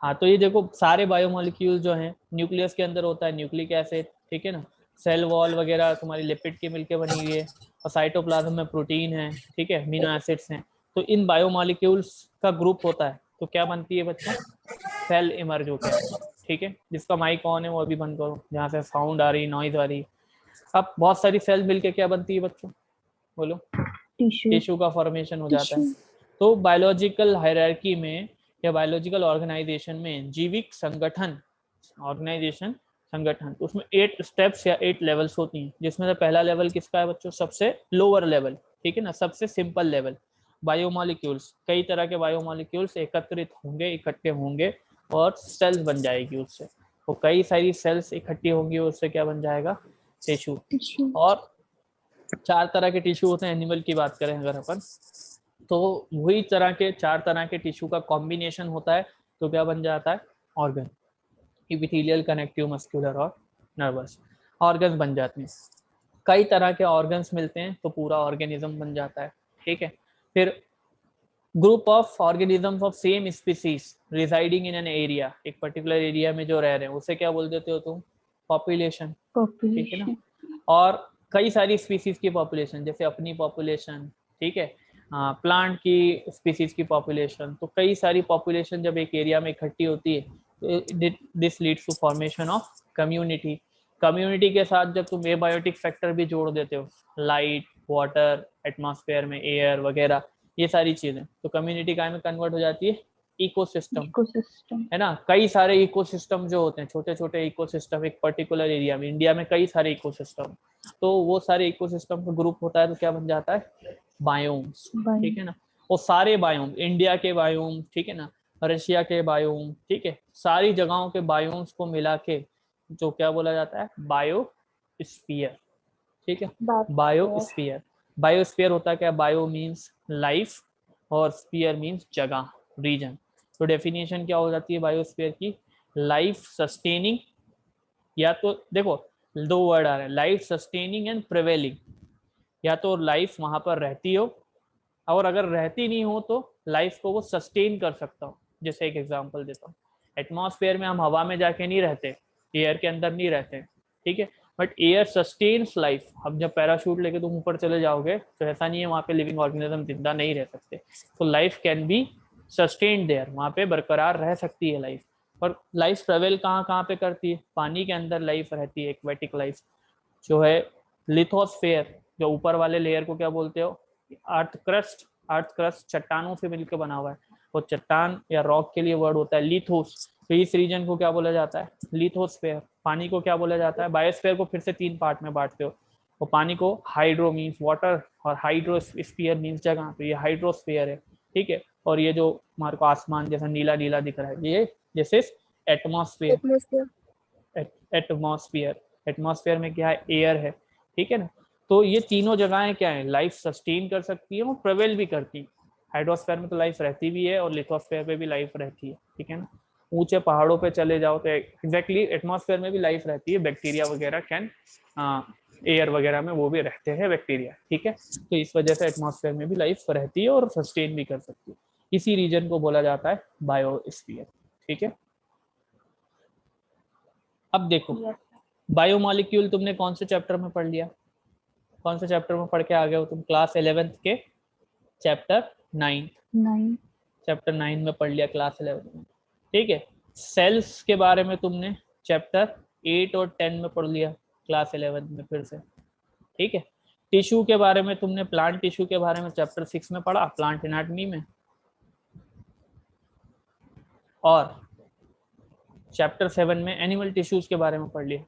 हाँ तो ये देखो सारे बायोमोलिक्यूल जो हैं न्यूक्लियस के अंदर होता है न्यूक्लिक एसिड। ठीक है ना, सेल वॉल वगैरह तुम्हारी लिपिड के मिलके बनी हुई है, और साइटोप्लाज्म में प्रोटीन है। ठीक है, अमीनो एसिड्स हैं। तो इन बायोमोलिक्यूल्स का ग्रुप होता है तो क्या बनती है बच्चों, सेल इमर्ज होता है। ठीक है, जिसका माइक ऑन है वो अभी बंद करो, जहाँ से साउंड आ रही, नॉइज आ रही। अब बहुत सारी सेल मिलके क्या बनती है बच्चों, बोलो, टिश्यू का फॉर्मेशन हो जाता है। तो बायोलॉजिकल हायरार्की में या बायोलॉजिकल ऑर्गेनाइजेशन में, जीविक संगठन, ऑर्गेनाइजेशन संगठन, तो उसमें 8 स्टेप्स या 8 लेवल्स होती हैं, जिसमें से पहला लेवल किसका है बच्चों, सबसे लोअर लेवल। ठीक है ना, सबसे सिंपल लेवल, बायोमोलिक्यूल्स। कई तरह के बायोमोलिक्यूल्स एकत्रित होंगे, इकट्ठे होंगे और सेल्स बन जाएगी उससे। तो कई सारी सेल्स इकट्ठी होंगी, उससे क्या बन जाएगा, टिश्यू। और 4 तरह के टिश्यू होते हैं, एनिमल की बात करें अगर अपन, तो वही 4 तरह के टिश्यू का कॉम्बिनेशन होता है तो क्या बन जाता है, ऑर्गन। इपिथेलियल, कनेक्टिव, मस्कुलर और नर्वस ऑर्गन्स बन जाते हैं। कई तरह के ऑर्गन्स मिलते हैं तो पूरा ऑर्गेनिज्म बन जाता है। ठीक है, फिर group of organisms of same species residing in an area, एक पर्टिकुलर एरिया में जो रह रहे हैं उसे क्या बोल देते हो तुम, पॉपुलेशन। ठीक है ना, और कई सारी स्पीसीज की पॉपुलेशन, जैसे अपनी पॉपुलेशन, ठीक है, प्लांट की स्पीसीज की पॉपुलेशन, तो कई सारी पॉपुलेशन जब एक एरिया में इकट्ठी होती है तो this leads to formation of community. Community के साथ जब तुम एबायोटिक फैक्टर भी जोड़ देते हो, लाइट, वाटर, एटमॉस्फेयर में एयर वगैरह, ये सारी चीजें, तो कम्युनिटी काय में कन्वर्ट हो जाती है, इकोसिस्टम, इकोसिस्टम। है ना। कई सारे इकोसिस्टम जो होते हैं, छोटे छोटे इकोसिस्टम एक पर्टिकुलर एरिया में, इंडिया में कई सारे इकोसिस्टम, तो वो सारे इकोसिस्टम का ग्रुप होता है तो क्या बन जाता है, बायोम्स, ठीक है ना। वो सारे बायोम, इंडिया के बायोम, ठीक है ना, रशिया के बायोम, ठीक है, सारी जगहों के बायोम्स को मिला के जो क्या बोला जाता है, बायोस्फीयर, ठीक है, बायोस्फीयर। बायोस्फीयर होता है क्या, बायो मीन्स लाइफ और स्फीयर मीन्स जगह, रीजन। तो डेफिनेशन क्या हो जाती है बायोस्फीयर की, लाइफ सस्टेनिंग, या तो देखो दो वर्ड आ रहे हैं, लाइफ सस्टेनिंग एंड प्रिवेलिंग, या तो लाइफ वहां पर रहती हो, और अगर रहती नहीं हो तो लाइफ को वो सस्टेन कर सकता हो। जैसे एक एग्जांपल देता हूँ, एटमॉस्फेयर में हम हवा में जाके नहीं रहते, एयर के अंदर नहीं रहते, ठीक है, बट एयर सस्टेन्स लाइफ। अब जब पैराशूट लेके तुम ऊपर चले जाओगे तो ऐसा नहीं है वहाँ पे लिविंग ऑर्गेनिज्म जिंदा नहीं रह सकते, तो life can be sustained there, वहाँ पे बरकरार रह सकती है लाइफ। और लाइफ ट्रेवल कहाँ कहाँ पे करती है, पानी के अंदर लाइफ रहती है, एक्वेटिक लाइफ जो है। लिथोस्फेयर, जो ऊपर वाले लेयर को क्या बोलते हो, अर्थ क्रस्ट। अर्थ क्रस्ट चट्टानों से मिलकर बना हुआ है, वो चट्टान या रॉक के लिए वर्ड होता है लिथोस, तो इस रीजन को क्या बोला जाता है, लिथोस्फेयर। पानी को क्या बोला जाता है, बायोस्फेयर को फिर से 3 पार्ट में बांटते हो, और पानी को हाइड्रो मीन्स वाटर और हाइड्रोस्फीयर मीन्स जगह, तो ये हाइड्रोस्फीयर है, ठीक है। और ये जो हमारे को आसमान जैसा नीला नीला दिख रहा है, ये this is atmosphere. Atmosphere, atmosphere में क्या है, एयर है, ठीक है ना। तो ये तीनों जगहें क्या है, लाइफ सस्टेन कर सकती है और प्रेवेल भी करती है। हाइड्रोस्फेयर में तो लाइफ रहती भी है और लिथोस्फेयर पे भी लाइफ रहती है, ठीक है ना। ऊंचे पहाड़ों पे चले जाओ तो एग्जैक्टली एटमॉस्फेयर में भी लाइफ रहती है, बैक्टीरिया वगैरह कैन, एयर वगैरह में वो भी रहते हैं बैक्टीरिया, ठीक है। तो इस वजह से एटमॉस्फेयर में भी लाइफ रहती है और सस्टेन भी कर सकती है। इसी रीजन को बोला जाता है बायोस्फीयर, ठीक है। अब देखो बायोमोलिक्यूल तुमने कौन से चैप्टर में पढ़ लिया, कौन से चैप्टर में पढ़ के आ गए हो तुम, क्लास 11th के चैप्टर 9 चैप्टर 9 में पढ़ लिया क्लास 11 में, ठीक है। सेल्स के बारे में तुमने चैप्टर 8 और 10 में पढ़ लिया क्लास 11 में फिर से, ठीक है। टिश्यू के बारे में तुमने प्लांट टिश्यू के बारे में चैप्टर 6 में पढ़ा, प्लांट एनाटॉमी में, और चैप्टर 7 में एनिमल टिश्यूज के बारे में पढ़ लिया,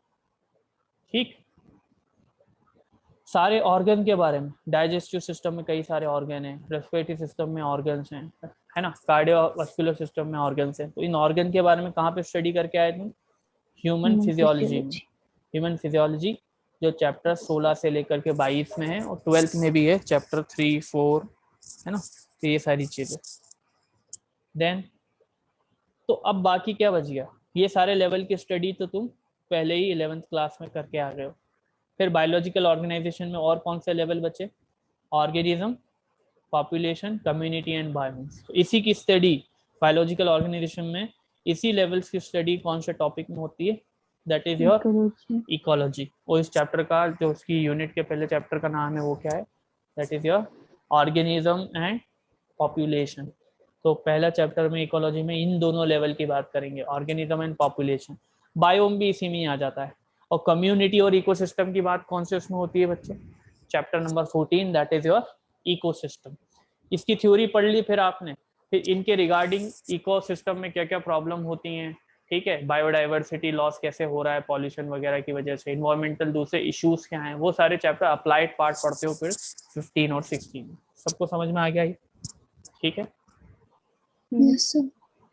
ठीक। सारे ऑर्गन के बारे में, डाइजेस्टिव सिस्टम में कई सारे ऑर्गन हैं, रेस्पिरेटरी सिस्टम में ऑर्गन्स हैं, है ना, कार्डियोवास्कुलर सिस्टम में ऑर्गन्स हैं। तो इन ऑर्गन के बारे में कहाँ पे स्टडी करके आए तुम, ह्यूमन फिजियोलॉजी में। ह्यूमन फिजियोलॉजी जो चैप्टर 16 से लेकर के 22 में है, और 12th में भी है चैप्टर 3, 4, है ना, तो ये सारी चीजें। देन तो अब बाकी क्या बच गया, ये सारे लेवल की स्टडी तो तुम पहले ही 11th क्लास में करके आ गए हो। फिर बायोलॉजिकल ऑर्गेनाइजेशन में और कौन से लेवल बचे, organism, population, community and biomes. तो इसी की स्टडी बायोलॉजिकल ऑर्गेनाइजेशन में, इसी लेवल्स की स्टडी कौन से टॉपिक में होती है, दैट इज योर इकोलॉजी। और इस चैप्टर का जो उसकी यूनिट के पहले चैप्टर का नाम है वो क्या है, that is your organism and population. तो पहला चैप्टर में इकोलॉजी में इन दोनों लेवल की बात करेंगे, ऑर्गेनिज्म एंड पॉपुलेशन। बायोम भी इसी में आ जाता है। और कम्युनिटी और इकोसिस्टम की बात कौन से उसमें होती है बच्चे, chapter number 14, that is your ecosystem. इसकी थ्योरी पढ़ ली फिर आपने, फिर इनके रिगार्डिंग इकोसिस्टम में क्या क्या प्रॉब्लम होती हैं, ठीक है, बायोडाइवर्सिटी लॉस कैसे हो रहा है पॉल्यूशन वगैरह की वजह से, इन्वायरमेंटल दूसरे इश्यूज क्या हैं, वो सारे चैप्टर अप्लाइड पार्ट पढ़ते हो फिर 15 और 16। सबको समझ में आ गया ये, ठीक है। Yes, sir.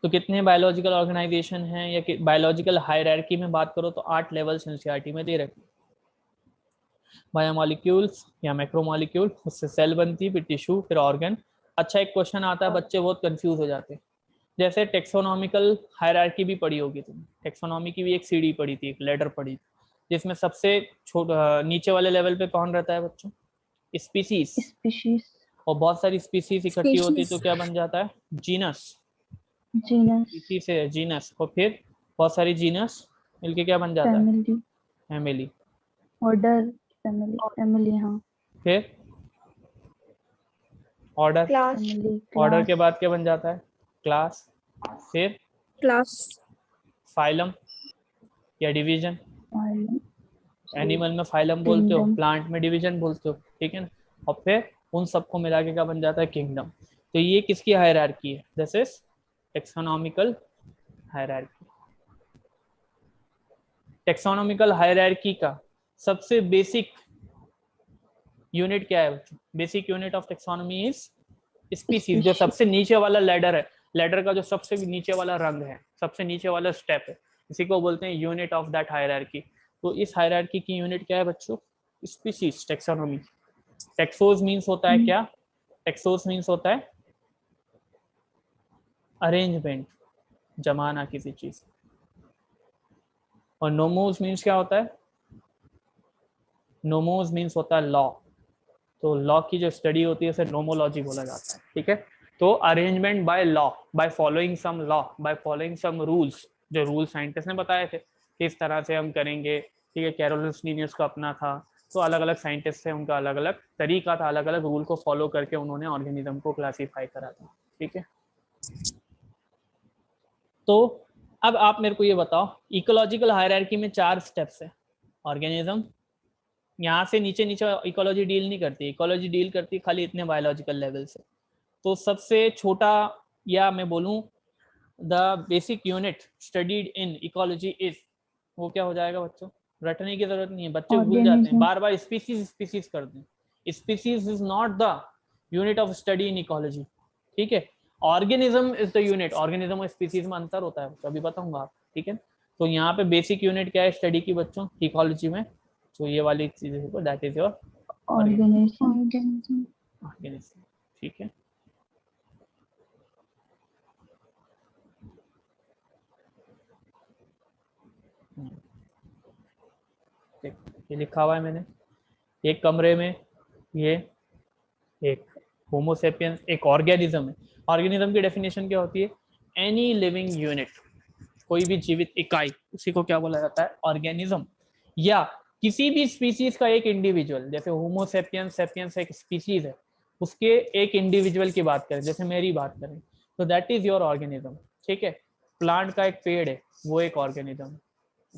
तो कितने बायोलॉजिकल ऑर्गेनाइजेशन हैं, या बायोलॉजिकल हायरार्की में बात करो तो 8 लेवल्स एनसीईआरटी में दे रखे, बायोमोलिक्यूल्स या मैक्रोमोलिक्यूल, उससे सेल बनती है, फिर टिश्यू, फिर ऑर्गन। अच्छा एक क्वेश्चन आता है, बच्चे बहुत कंफ्यूज हो जाते हैं, जैसे टेक्सोनॉमिकल हायरार्की भी पढ़ी होगी तुमने, टेक्सोनॉमी की भी एक सीढ़ी पढ़ी थी, एक लेडर पढ़ी थी, जिसमें सबसे छोटा नीचे वाले लेवल पे कौन रहता है बच्चों, स्पीसीज। और बहुत सारी स्पीसीज इकट्ठी होती है तो क्या बन जाता है, जीनस। स्पीसीज से जीनस, और फिर बहुत सारी जीनस मिलके क्या बन जाता है, फैमिली। फैमिली फैमिली हाँ फिर ऑर्डर, क्लास, फैमिली ऑर्डर के बाद क्या बन जाता है? क्लास, फिर क्लास, फाइलम या डिवीजन। एनिमल में फाइलम बोलते हो, किंगडम प्लांट में डिवीजन बोलते हो, ठीक है ना। और फिर उन सबको मिला के क्या बन जाता है? किंगडम। तो ये किसकी हायरार्की है? This is taxonomical hierarchy. Taxonomical hierarchy का सबसे बेसिक यूनिट क्या है बच्चों? Basic unit of taxonomy is species. जो सबसे नीचे वाला लैडर है, लैडर का जो सबसे नीचे वाला रंग है, सबसे नीचे वाला स्टेप है, इसी को बोलते हैं यूनिट ऑफ दैट हायरार्की। तो इस हायरार्की की यूनिट क्या है बच्चों? Species, taxonomy. टेक्सोस मीन्स होता है क्या? टेक्सोस मीन्स होता है अरेंजमेंट, जमाना किसी चीज। और नोमोस मीन्स क्या होता है? नोमोस मीन्स होता है लॉ। तो लॉ की जो स्टडी होती है उसे नोमोलॉजी बोला जाता है, ठीक है। तो arrangement by law, by following some law, by following some rules, जो रूल साइंटिस्ट ने बताए थे किस तरह से हम करेंगे, ठीक है। कैरोलस लीनियस का अपना था, तो अलग अलग साइंटिस्ट थे, उनका अलग अलग तरीका था, अलग अलग रूल को फॉलो करके उन्होंने ऑर्गेनिज्म को क्लासीफाई करा था, ठीक है। तो अब आप मेरे को ये बताओ, इकोलॉजिकल हायरार्की में 4 स्टेप्स है। ऑर्गेनिज्म यहाँ से नीचे नीचे इकोलॉजी डील नहीं करती, इकोलॉजी डील करती खाली इतने बायोलॉजिकल लेवल से। तो सबसे छोटा, या मैं बोलूँ the basic unit studied in ecology is, वो क्या हो जाएगा बच्चों? रटने की जरूरत नहीं है, बच्चे भूल जाते हैं, बार बार स्पीसीज स्पीसीज करते हैं। Species is not the unit of study in ecology, ठीक है। Organism is the unit. Organism और स्पीसीज में अंतर होता है, अभी बताऊंगा आप, ठीक है। तो यहाँ पे बेसिक यूनिट क्या है स्टडी की बच्चों इकोलॉजी में? तो ये वाली चीज है, that is your organism organism, ठीक है। ये लिखा हुआ है मैंने, एक कमरे में ये एक होमोसेपियंस, एक ऑर्गेनिज्म है। ऑर्गेनिज्म की डेफिनेशन क्या होती है? एनी लिविंग यूनिट, कोई भी जीवित इकाई, उसी को क्या बोला जाता है? ऑर्गेनिज्म। या किसी भी स्पीसीज का एक इंडिविजुअल, जैसे होमोसेपियंस सेपियंस एक स्पीसीज है, उसके एक इंडिविजुअल की बात करें, जैसे मेरी बात करें, तो दैट इज योर ऑर्गेनिज्म, ठीक है। प्लांट का एक पेड़ है, वो एक ऑर्गेनिज्म।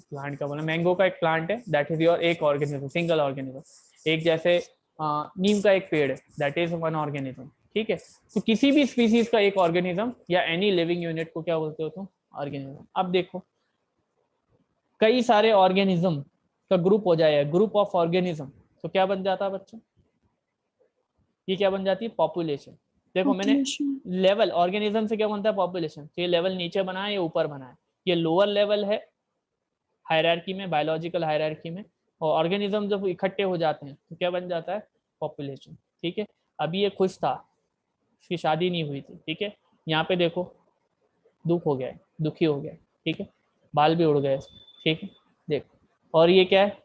प्लांट का बोला, मैंगो का एक प्लांट है, दैट इज योर एक ऑर्गेनिज्म, सिंगल ऑर्गेनिज्म। एक जैसे नीम का एक पेड़ है, दैट इज वन ऑर्गेनिज्म, ठीक है। तो किसी भी स्पीसीज का एक ऑर्गेनिज्म या एनी लिविंग यूनिट को क्या बोलते हो तुम? ऑर्गेनिज्म। अब देखो, कई सारे ऑर्गेनिज्म का ग्रुप हो जाए, ग्रुप ऑफ ऑर्गेनिज्म, तो क्या बन जाता है बच्चों? ये क्या बन जाती है? पॉपुलेशन। देखो मैंने लेवल, ऑर्गेनिज्म से क्या बनता है? पॉपुलेशन। तो ये लेवल नीचे बना है, ये ऊपर बना है, ये लोअर लेवल है हायरार्की में, बायोलॉजिकल हायरार्की में। और ऑर्गेनिज्म जब इकट्ठे हो जाते हैं तो क्या बन जाता है? पॉपुलेशन, ठीक है। अभी ये खुश था, उसकी शादी नहीं हुई थी, ठीक है। यहाँ पे देखो दुख हो गया, दुखी हो गया, ठीक है, बाल भी उड़ गए, ठीक है, देखो। और ये क्या है?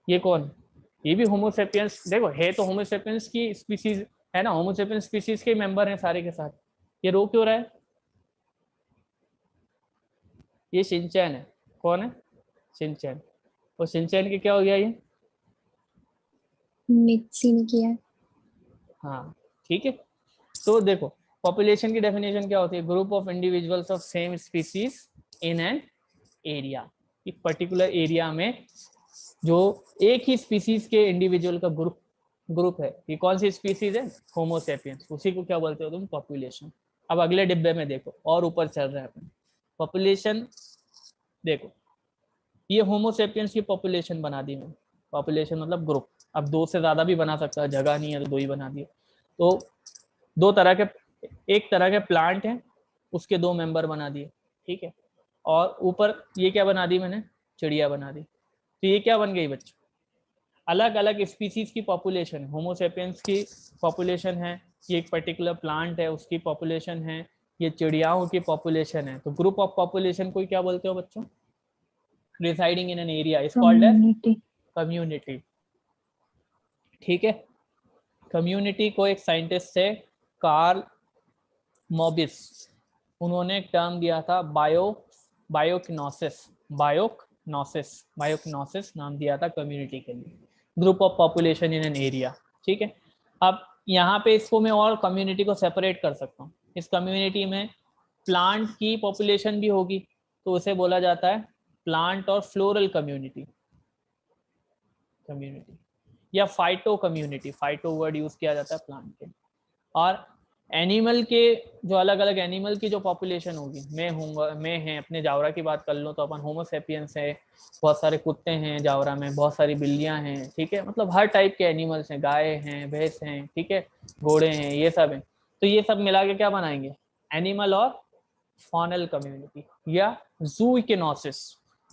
ये कौन? ये भी होमोसेपियंस, देखो है तो होमोसेपियंस की स्पीसीज है ना, होमोसेपियंस स्पीसीज के मेंबर हैं सारे के साथ। ये रो क्यों रहा है? ये शिनचैन है। कौन है? शिनचैन। और शिनचैन के क्या हो गया ये? मिक्सिंग किया हाँ, ठीक है। तो देखो, पॉपुलेशन की डेफिनेशन क्या होती है? Group of individuals of same species in an area. एक पर्टिकुलर एरिया में जो एक ही स्पीसीज के इंडिविजुअल का ग्रुप है। ये कौन सी स्पीसीज है? होमोसेपियंस। उसी को क्या बोलते हो तुम? पॉपुलेशन। अब अगले डिब्बे में देखो, और ऊपर चल रहा है अपन। पॉपुलेशन देखो, ये होमोसेपियंस की पॉपुलेशन बना दी मैंने। पॉपुलेशन मतलब ग्रुप। अब 2 से ज्यादा भी बना सकता है, जगह नहीं है तो 2 ही बना दिए। तो 2 तरह के, एक तरह के प्लांट हैं, उसके 2 मेंबर बना दिए, ठीक है। और ऊपर ये क्या बना दी मैंने? चिड़िया बना दी। तो ये क्या बन गई बच्चों? अलग अलग स्पीसीज की पॉपुलेशन। होमोसेपियंस की पॉपुलेशन है, ये एक पर्टिकुलर प्लांट है उसकी पॉपुलेशन है, ये चिड़ियाओं की पॉपुलेशन है। तो ग्रुप ऑफ पॉपुलेशन को क्या बोलते हो बच्चों? Residing in an area is called as community, ठीक है। कम्युनिटी को एक साइंटिस्ट थे, कार्ल मोबिस, उन्होंने एक टर्म दिया था बायोकिनोसिस। बायोकिनोसिस नाम दिया था कम्युनिटी के लिए, group of population in an area. ठीक है, अब यहाँ पे इसको मैं और कम्युनिटी को सेपरेट कर सकता हूँ। इस कम्युनिटी में प्लांट की पॉपुलेशन भी होगी, तो उसे बोला जाता है प्लांट और फ्लोरल कम्युनिटी या phyto community. Phyto word use किया जाता है प्लांट के। और एनिमल के जो अलग अलग एनिमल की जो पॉपुलेशन होगी, मैं हैं अपने जावरा की बात कर लो तो अपन होमोसेपियंस है, बहुत सारे कुत्ते हैं जावरा में, बहुत सारी बिल्लियां हैं, ठीक है, मतलब हर टाइप के एनिमल्स हैं, गाय हैं, भैंस हैं, ठीक है, घोड़े हैं, ये सब हैं। तो ये सब मिला के क्या बनाएंगे, एनिमल और फॉनल कम्युनिटी या जू इकोनोसिस।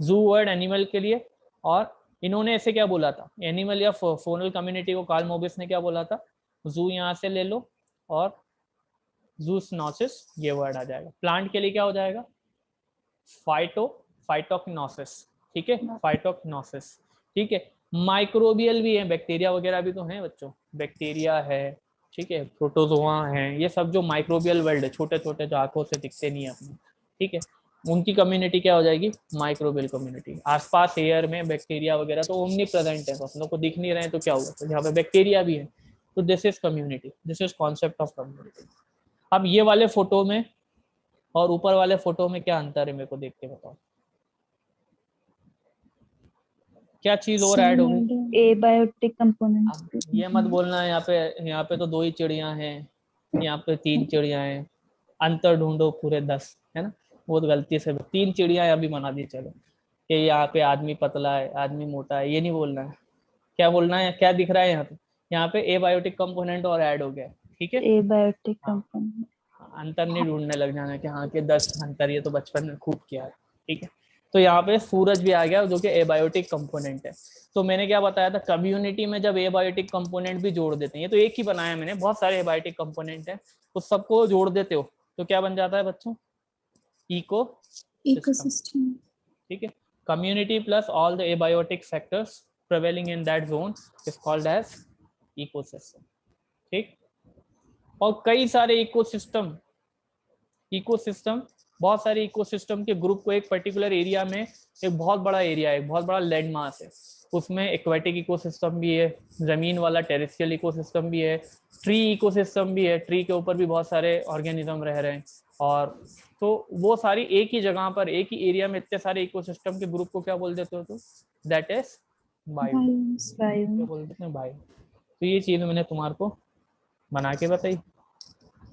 जू वर्ड एनिमल के लिए, और इन्होंने ऐसे क्या बोला था, एनिमल या फोनल कम्युनिटी को कार्ल मोबिस ने क्या बोला था, जू यहाँ से ले लो और जूसनोसिस ये वर्ड आ जाएगा। प्लांट के लिए क्या हो जाएगा, फाइटोकिनोसिस, ठीक है, फाइटोकिनोसिस, ठीक है। माइक्रोबियल भी है, बैक्टीरिया वगैरह भी तो हैं बच्चों, बैक्टीरिया है, ठीक है, प्रोटोजोआ है, ये सब जो माइक्रोबियल वर्ल्ड है, छोटे छोटे जो आंखों से दिखते नहीं है अपने, ठीक है, उनकी कम्युनिटी क्या हो जाएगी, माइक्रोबियल कम्युनिटी। आसपास एयर में बैक्टीरिया वगैरह तो ओमनी प्रेजेंट है, तो हम लोग को दिख नहीं रहे हैं तो क्या हुआ, तो यहाँ पे बैक्टीरिया भी है, तो this is community, this is concept of community. अब ये वाले फोटो में और ऊपर वाले फोटो में क्या अंतर है, मेरे को देख के बताओ, क्या चीज और ऐड होगी। Abiotic components. ये मत बोलना यहाँ पे तो 2 ही चिड़िया हैं, यहाँ पे 3 चिड़िया हैं, अंतर ढूंढो पूरे 10, है ना, बहुत गलती से 3 चिड़िया अभी बना दी चलो, कि यहाँ पे आदमी पतला है, आदमी मोटा है, ये नहीं बोलना है। क्या बोलना है, क्या दिख रहा है यहाँ पे एबायोटिक कंपोनेंट और ऐड हो गया, ठीक है। एबायोटिक हाँ, कंपोनेंट। अंतर नहीं ढूंढने लग जाना कि हाँ के 10 अंतर, ये तो बचपन में खूब किया है, ठीक है। तो यहाँ पे सूरज भी आ गया जो कि एबायोटिक कंपोनेंट है। तो मैंने क्या बताया था, कम्युनिटी में जब एबायोटिक कंपोनेंट भी जोड़ देते हैं, ये तो एक ही बनाया मैंने, बहुत सारे एबायोटिक कंपोनेंट है, उस सबको जोड़ देते हो तो क्या बन जाता है बच्चों, इकोसिस्टम, ठीक है। Community plus all the abiotic factors prevailing in that zone is called as ecosystem, ठीक। और कई सारे इकोसिस्टम बहुत सारे इकोसिस्टम के ग्रुप को एक पर्टिकुलर एरिया में, एक बहुत बड़ा एरिया है, बहुत बड़ा लैंड मास है, उसमें एक्वेटिक इकोसिस्टम भी है, जमीन वाला टेरेस्ट्रियल इकोसिस्टम भी है, ट्री इकोसिस्टम भी है, ट्री के ऊपर भी बहुत सारे ऑर्गेनिज्म रह रहे हैं, और तो वो सारी एक ही जगह पर एक ही एरिया में इतने सारे इकोसिस्टम के ग्रुप को क्या बोल देते हो, तो दैट इज बायोम्स, क्या बोल देते हैं, बायो। तो ये चीज मैंने तुम्हारे को बना के बताई,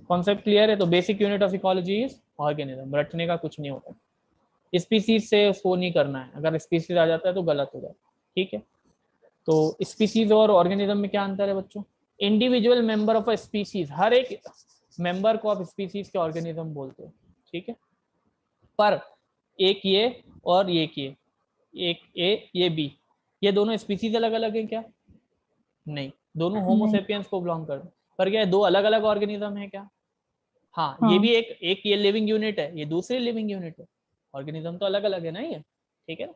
कॉन्सेप्ट क्लियर है। तो basic unit of ecology is organism, रटने का कुछ नहीं होता, स्पीसीज से उसको नहीं करना है, अगर स्पीसीज आ जाता है तो गलत हो जाता है, ठीक है। तो स्पीसीज और ऑर्गेनिज्म में क्या अंतर है बच्चों, individual member of a species, हर एक मेंबर को आप स्पीसीज के ऑर्गेनिज्म बोलते हो, ठीक है, पर एक ये और एक ये, एक ए ये बी, ये दोनों स्पीसीज अलग अलग है क्या, नहीं, दोनों होमोसेपियंस को बिलोंग करते, पर क्या दो अलग अलग ऑर्गेनिज्म है क्या, हाँ, ये भी एक ये लिविंग यूनिट है, ये दूसरी लिविंग यूनिट है, ऑर्गेनिज्म तो अलग अलग है ना ये, ठीक है,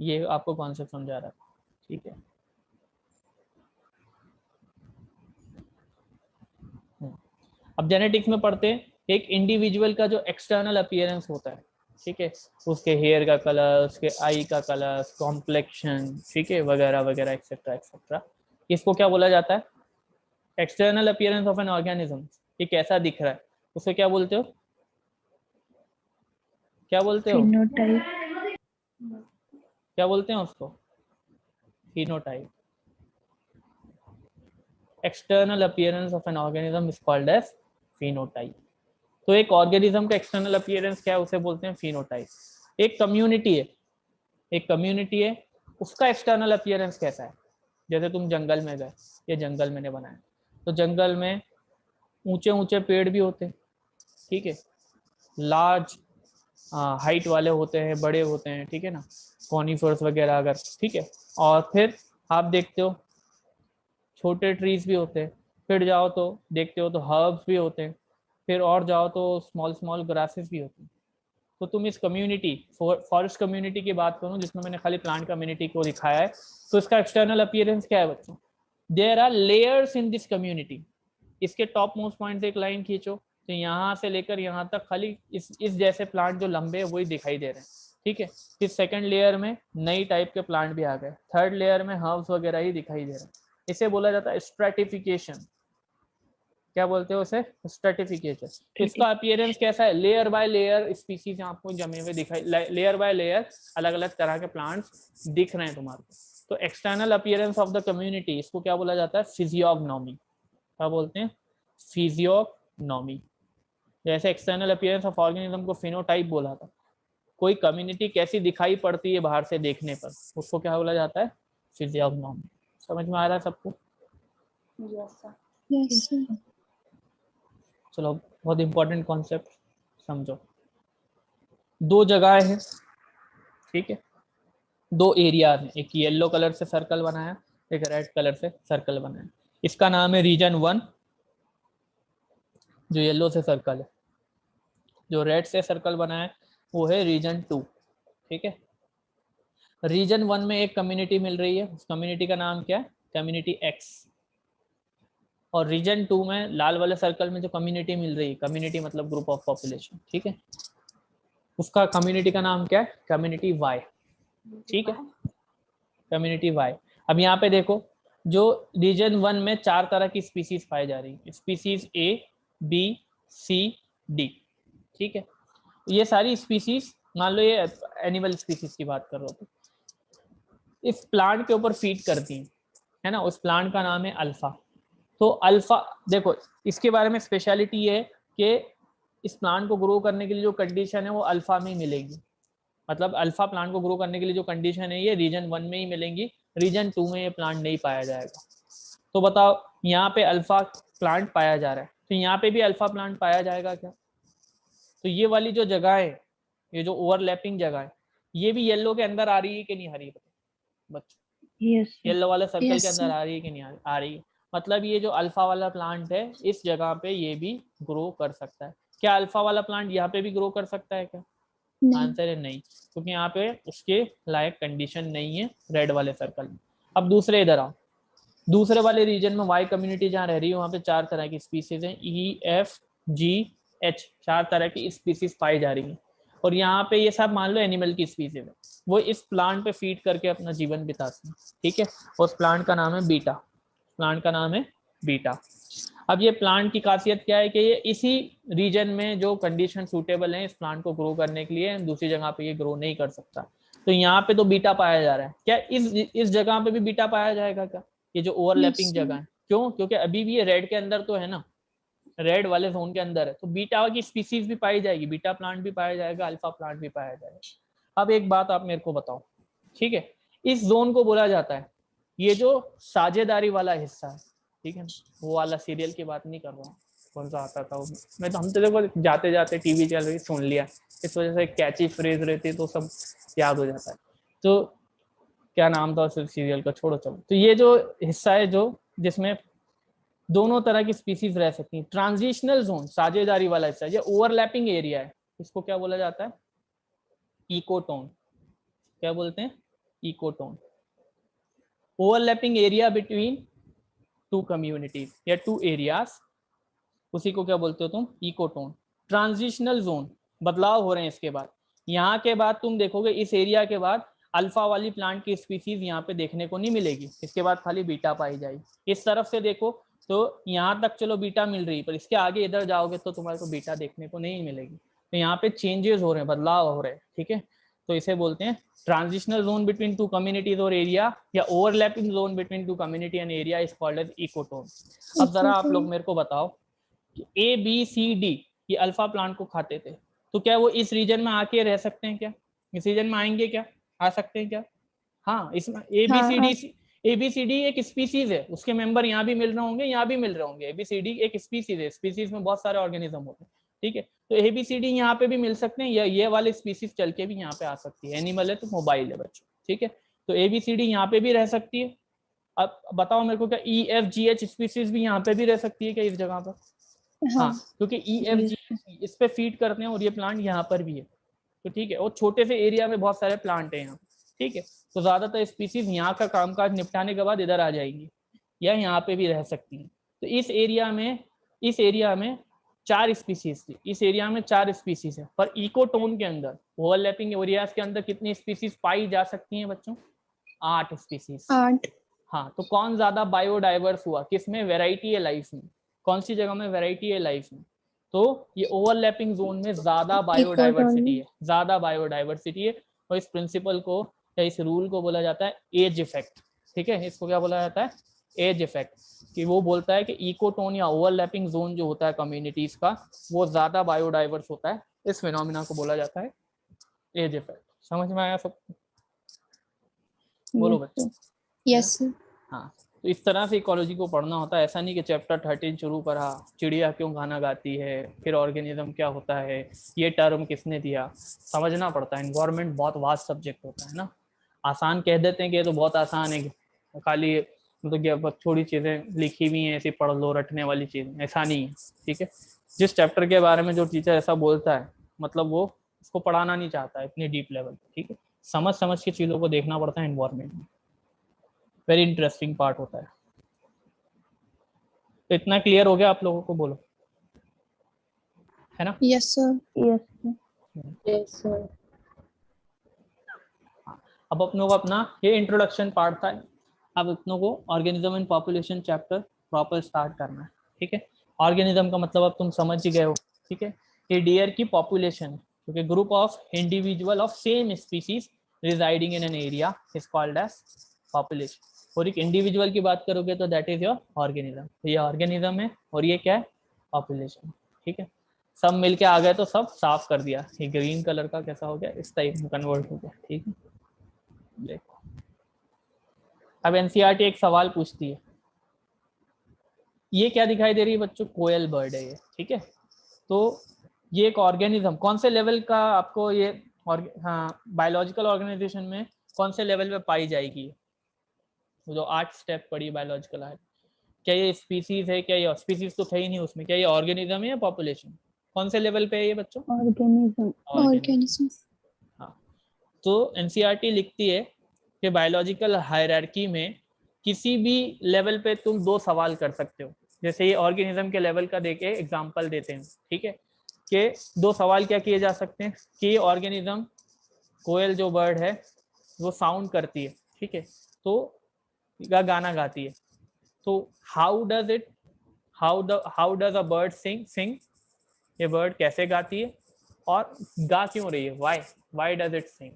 ये आपको कॉन्सेप्ट समझा रहा है, ठीक है। अब जेनेटिक्स में पढ़ते हैं, एक इंडिविजुअल का जो एक्सटर्नल अपीयरेंस होता है, ठीक है, उसके हेयर का कलर, उसके आई का कलर, कॉम्प्लेक्शन, ठीक है, वगैरह वगैरह एक्सेट्रा एक्सेट्रा, इसको क्या बोला जाता है, external appearance of an organism, ये कैसा दिख रहा है, उसे क्या बोलते हो, क्या बोलते हो, फिनोटाइप। क्या बोलते हैं उसको, phenotype. External appearance of an organism is called as phenotype. तो एक ऑर्गेनिज्म का एक्सटर्नल अपीयरेंस क्या है, उसे बोलते हैं फिनोटाइप। एक कम्युनिटी है, एक कम्युनिटी है, उसका एक्सटर्नल अपीयरेंस कैसा है, जैसे तुम जंगल में गए, ये जंगल मैंने बनाया, तो जंगल में ऊंचे ऊंचे पेड़ भी होते हैं, ठीक है, लार्ज हाइट वाले होते हैं, बड़े होते हैं, ठीक है ना, कॉनिफर्स वगैरह अगर, ठीक है, और फिर आप देखते हो छोटे ट्रीज भी होते हैं, फिर जाओ तो देखते हो तो हर्ब्स भी होते हैं, फिर और जाओ तो स्मॉल स्मॉल ग्रासेस भी होते हैं। तो तुम इस कम्युनिटी, फॉरेस्ट कम्युनिटी की बात करूं जिसमें मैंने खाली प्लांट कम्युनिटी को दिखाया है, तो इसका एक्सटर्नल अपीयरेंस क्या है बच्चों, there are layers in this community. इसके टॉप मोस्ट पॉइंट से एक लाइन खींचो, तो यहाँ से लेकर यहाँ तक खाली इस जैसे प्लांट जो लंबे है वही दिखाई दे रहे हैं, ठीक है। फिर सेकंड लेयर में नई टाइप के प्लांट भी आ गए, थर्ड लेयर में हर्ब्स वगैरह ही दिखाई दे रहा है। इसे बोला जाता है स्ट्रेटिफिकेशन। क्या बोलते हो उसे? स्ट्रेटिफिकेशन। इसका अपीयरेंस कैसा है? लेयर बाय लेयर स्पीसीज आपको जमे हुए दिखाई, लेयर बाय लेयर अलग अलग तरह के प्लांट्स दिख रहे हैं तुम्हारे को। तो external appearance of the community, इसको क्या बोला जाता है? फिजियोग्नोमी। क्या बोलते हैं? फिजियोग्नोमी। जैसे एक्सटर्नल अपीयरेंस ऑफ ऑर्गेनिज्म को फिनोटाइप बोला था, कोई कम्युनिटी कैसी दिखाई पड़ती है बाहर से देखने पर, उसको क्या बोला जाता है? फिजियोग्नोमी। समझ में आ रहा है सबको? Yes sir. चलो, बहुत इंपॉर्टेंट कॉन्सेप्ट समझो। दो जगह है, ठीक है, दो एरिया में, एक येलो कलर से सर्कल बनाया, एक रेड कलर से सर्कल बनाया। इसका नाम है रीजन 1, जो येलो से सर्कल है। जो रेड से सर्कल बनाया है वो है रीजन 2, ठीक है। रीजन 1 में एक कम्युनिटी मिल रही है, उस कम्युनिटी का नाम क्या है? Community x. और रीजन 2 में लाल वाले सर्कल में जो कम्युनिटी मिल रही है, कम्युनिटी मतलब ग्रुप ऑफ पॉपुलेशन, ठीक है, उसका कम्युनिटी का नाम क्या है? कम्युनिटी वाई, ठीक है, कम्युनिटी वाई। अब यहाँ पे देखो, जो रीजन 1 में 4 तरह की स्पीसीज पाई जा रही है, स्पीसीज ए, बी, सी, डी, ठीक है। ये सारी स्पीसीज, मान लो ये एनिमल स्पीसीज की बात कर रहा हूँ, तो इस प्लांट के ऊपर फीड करती है ना, उस प्लांट का नाम है अल्फा। तो अल्फा, देखो इसके बारे में स्पेशलिटी ये है कि इस प्लांट को ग्रो करने के लिए जो कंडीशन है वो अल्फा में ही मिलेगी। मतलब अल्फा प्लांट को ग्रो करने के लिए जो कंडीशन है ये रीजन 1 में ही मिलेंगी, रीजन 2 में ये प्लांट नहीं पाया जाएगा। तो बताओ, यहाँ पे अल्फा प्लांट पाया जा रहा है, तो यहाँ पे भी अल्फा प्लांट पाया जाएगा क्या? तो ये वाली जो जगह है, ये जो ओवरलैपिंग जगह है, ये भी येलो के अंदर आ रही है कि नहीं आ रही है बच्चों? यस येलो वाले सर्कल के अंदर आ रही है कि नहीं आ रही है? मतलब ये जो अल्फा वाला प्लांट है इस जगह पे ये भी ग्रो कर सकता है। क्या अल्फा वाला प्लांट यहाँ पे भी ग्रो कर सकता है क्या? आंसर है नहीं, क्योंकि यहाँ पे उसके लायक कंडीशन नहीं है रेड वाले सर्कल में। अब दूसरे इधर आओ, दूसरे वाले रीजन में वाई कम्युनिटी जहाँ रह रही है वहाँ पे 4 तरह की स्पीसीज हैं, ई, एफ, जी, एच, 4 तरह की स्पीसीज पाई जा रही है। और यहाँ पे ये सब मान लो एनिमल की स्पीसीज है, वो इस प्लांट पे फीड करके अपना जीवन बिताते हैं, ठीक है। उस प्लांट का नाम है बीटा, प्लांट का नाम है बीटा। अब ये प्लांट की खासियत क्या है कि ये इसी रीजन में जो कंडीशन सूटेबल है इस प्लांट को ग्रो करने के लिए, दूसरी जगह पे ये ग्रो नहीं कर सकता। तो यहाँ पे तो बीटा पाया जा रहा है, क्या इस जगह पे भी बीटा पाया जाएगा क्या? ये जो ओवरलैपिंग जगह है, क्यों? क्योंकि अभी भी ये रेड के अंदर तो है ना, रेड वाले जोन के अंदर है, तो बीटा की स्पीसीज भी पाई जाएगी, बीटा प्लांट भी पाया जाएगा, अल्फा प्लांट भी पाया जाएगा। अब एक बात आप मेरे को बताओ, ठीक है, इस जोन को बोला जाता है, ये जो साझेदारी वाला हिस्सा है, ठीक है, वो वाला सीरियल की बात नहीं कर रहा हूँ, कौन सा आता था वो, मैं तो, हम तो देखो जाते जाते टीवी चल रही सुन लिया, इस वजह से कैची फ्रेज रहती तो सब याद हो जाता है। तो क्या नाम था उस सीरियल का, छोड़ो चलो। तो ये जो हिस्सा है जो जिसमें दोनों तरह की स्पीसीज रह सकती हैं, ट्रांजिशनल जोन, साझेदारी वाला हिस्सा, ये ओवरलैपिंग एरिया है, इसको क्या बोला जाता है? इकोटोन। क्या बोलते हैं? Ecotone. Overlapping area between two communities या टू एरियाज, उसी को क्या बोलते हो तुम? इकोटोन। ट्रांजिशनल जोन, बदलाव हो रहे हैं इसके बाद, यहाँ के बाद तुम देखोगे इस एरिया के बाद अल्फा वाली प्लांट की स्पीसीज यहाँ पे देखने को नहीं मिलेगी, इसके बाद खाली बीटा पाई जाएगी। इस तरफ से देखो तो यहाँ तक चलो बीटा मिल रही है, पर इसके आगे इधर जाओगे तो तुम्हारे को बीटा देखने को नहीं मिलेगी। तो यहाँ पे चेंजेस हो रहे हैं, बदलाव हो रहे हैं, ठीक है। तो इसे बोलते हैं transitional zone between two communities और एरिया, या overlapping zone between two community and area is called as ecotone. अब जरा आप लोग मेरे को बताओ, ए, बी, सी, डी ये अल्फा प्लांट को खाते थे, तो क्या वो इस रीजन में आके रह सकते हैं क्या? इस रीजन में आएंगे क्या? आ सकते हैं क्या? हाँ, इसमें A B C D, A B C D एक स्पीसीज है, उसके मेंबर यहाँ भी मिल रहे होंगे, यहाँ भी मिल रहे होंगे। ए बी सी डी एक स्पीसीज है, स्पीसीज में बहुत सारे ऑर्गेनिज्म होते हैं, ठीक है। तो ए बी सी डी यहाँ पे भी मिल सकते हैं, या ये वाले स्पीसीज चल के भी यहाँ पे आ सकती है। एनिमल है तो मोबाइल है बच्चों, ठीक है। तो ए बी सी डी यहाँ पे भी रह सकती है। अब बताओ मेरे को, क्या ई, एफ, जी, एच स्पीसीज भी यहाँ पे भी रह सकती है क्या इस जगह पर? हाँ, क्योंकि ई, एफ, जी इस पे फीड करते हैं और ये प्लांट यहाँ पर भी है, तो ठीक है। और छोटे से एरिया में बहुत सारे प्लांट है यहाँ, ठीक है। तो ज्यादातर स्पीसीज यहाँ का कामकाज निपटाने के बाद इधर आ जाएंगी, या यहाँ पे भी रह सकती हैं। तो इस एरिया में 4 स्पीसीज थी, इस एरिया में 4 स्पीसीज है, पर इकोटोन के अंदर ओवरलैपिंग एरियाज के अंदर कितनी स्पीसीज पाई जा सकती हैं बच्चों? 8 स्पीसीज। 8। हाँ, तो कौन ज्यादा बायोडाइवर्स हुआ, किसमें? वैरायटी है लाइफ में। कौन सी जगह में वैरायटी है लाइफ में? तो ये ओवरलैपिंग जोन में ज्यादा बायोडाइवर्सिटी है, ज्यादा बायोडाइवर्सिटी है। और इस प्रिंसिपल को या इस रूल को बोला जाता है एज इफेक्ट। ठीक है, इसको क्या बोला जाता है? Edge effect. कि वो बोलता है कि इकोटोन या ओवरलैपिंग जोन जो होता है कम्युनिटीज का, वो ज्यादा बायोडाइवर्स होता है। इस फिनोमिना को बोला जाता है एज इफेक्ट। समझ में आया सब? बोलो बच्चे। Yes sir. हाँ, तो इस तरह से इकोलॉजी को पढ़ना होता है। ऐसा नहीं कि चैप्टर 13 शुरू करा, चिड़िया क्यों गाना गाती है, फिर ऑर्गेनिज्म क्या होता है, ये टर्म किसने दिया, समझना पड़ता है। एनवायरनमेंट बहुत वास्ट सब्जेक्ट होता है ना। आसान कह देते हैं कि ये तो बहुत आसान है, खाली मतलब थोड़ी चीज़ें लिखी हुई हैं, ऐसे पढ़ लो, रटने वाली चीज़, ऐसा नहीं है। ठीक है, जिस चैप्टर के बारे में जो टीचर ऐसा बोलता है, मतलब वो उसको पढ़ाना नहीं चाहता है इतनी डीप लेवल। ठीक है, समझ समझ के चीज़ों को देखना पड़ता है एनवायरनमेंट में। वेरी इंटरेस्टिंग पार्ट होता है। तो इतना क्लियर हो गया आप लोगों को? बोलो, है ना? Yes sir. Yes sir. Yes sir. अब अपनों को अपना ये इंट्रोडक्शन पार्ट था, अब अपनों को organism and population chapter proper start करना है। ठीक है, ऑर्गेनिज्म का मतलब अब तुम समझ ही गए हो। ठीक है, ये डियर की पॉपुलेशन, क्योंकि group of individual of same species residing in an area is called as population. और एक इंडिविजुअल की बात करोगे तो दैट इज योर ऑर्गेनिज्म। तो ये ऑर्गेनिज्म है और ये क्या है? पॉपुलेशन। ठीक है, सब मिलके आ गए तो सब साफ कर दिया। ये ग्रीन कलर का कैसा हो गया? इस टाइप में कन्वर्ट हो गया। ठीक है, देखो अब एनसीईआरटी एक सवाल पूछती है, ये क्या दिखाई दे रही है बच्चों? कोयल बर्ड है ये। ठीक है, तो ये एक ऑर्गेनिज्म कौन से लेवल का आपको ये, और हाँ, बायोलॉजिकल ऑर्गेनाइजेशन में कौन से लेवल पे पाई जाएगी? जो 8 स्टेप पड़ी बायोलॉजिकल है, क्या ये स्पीसीज है? क्या ये स्पीसीज तो थे ही नहीं उसमें, क्या ये ऑर्गेनिज्म है या पॉपुलेशन? कौन से लेवल पे है ये बच्चों? ऑर्गेनिज्म। ऑर्गेनिज्म। हाँ, तो एनसीईआरटी लिखती है कि बायोलॉजिकल हायरार्की में किसी भी लेवल पे तुम 2 सवाल कर सकते हो। जैसे ये ऑर्गेनिज्म के लेवल का देके एग्जांपल देते हैं। ठीक है, कि 2 सवाल क्या किए जा सकते हैं कि ऑर्गेनिज्म, कोयल जो बर्ड है वो साउंड करती है। ठीक है, तो गाना गाती है, तो हाउ डज अ बर्ड सिंग? ये बर्ड कैसे गाती है और गा क्यों रही है? वाई डज इट सिंग?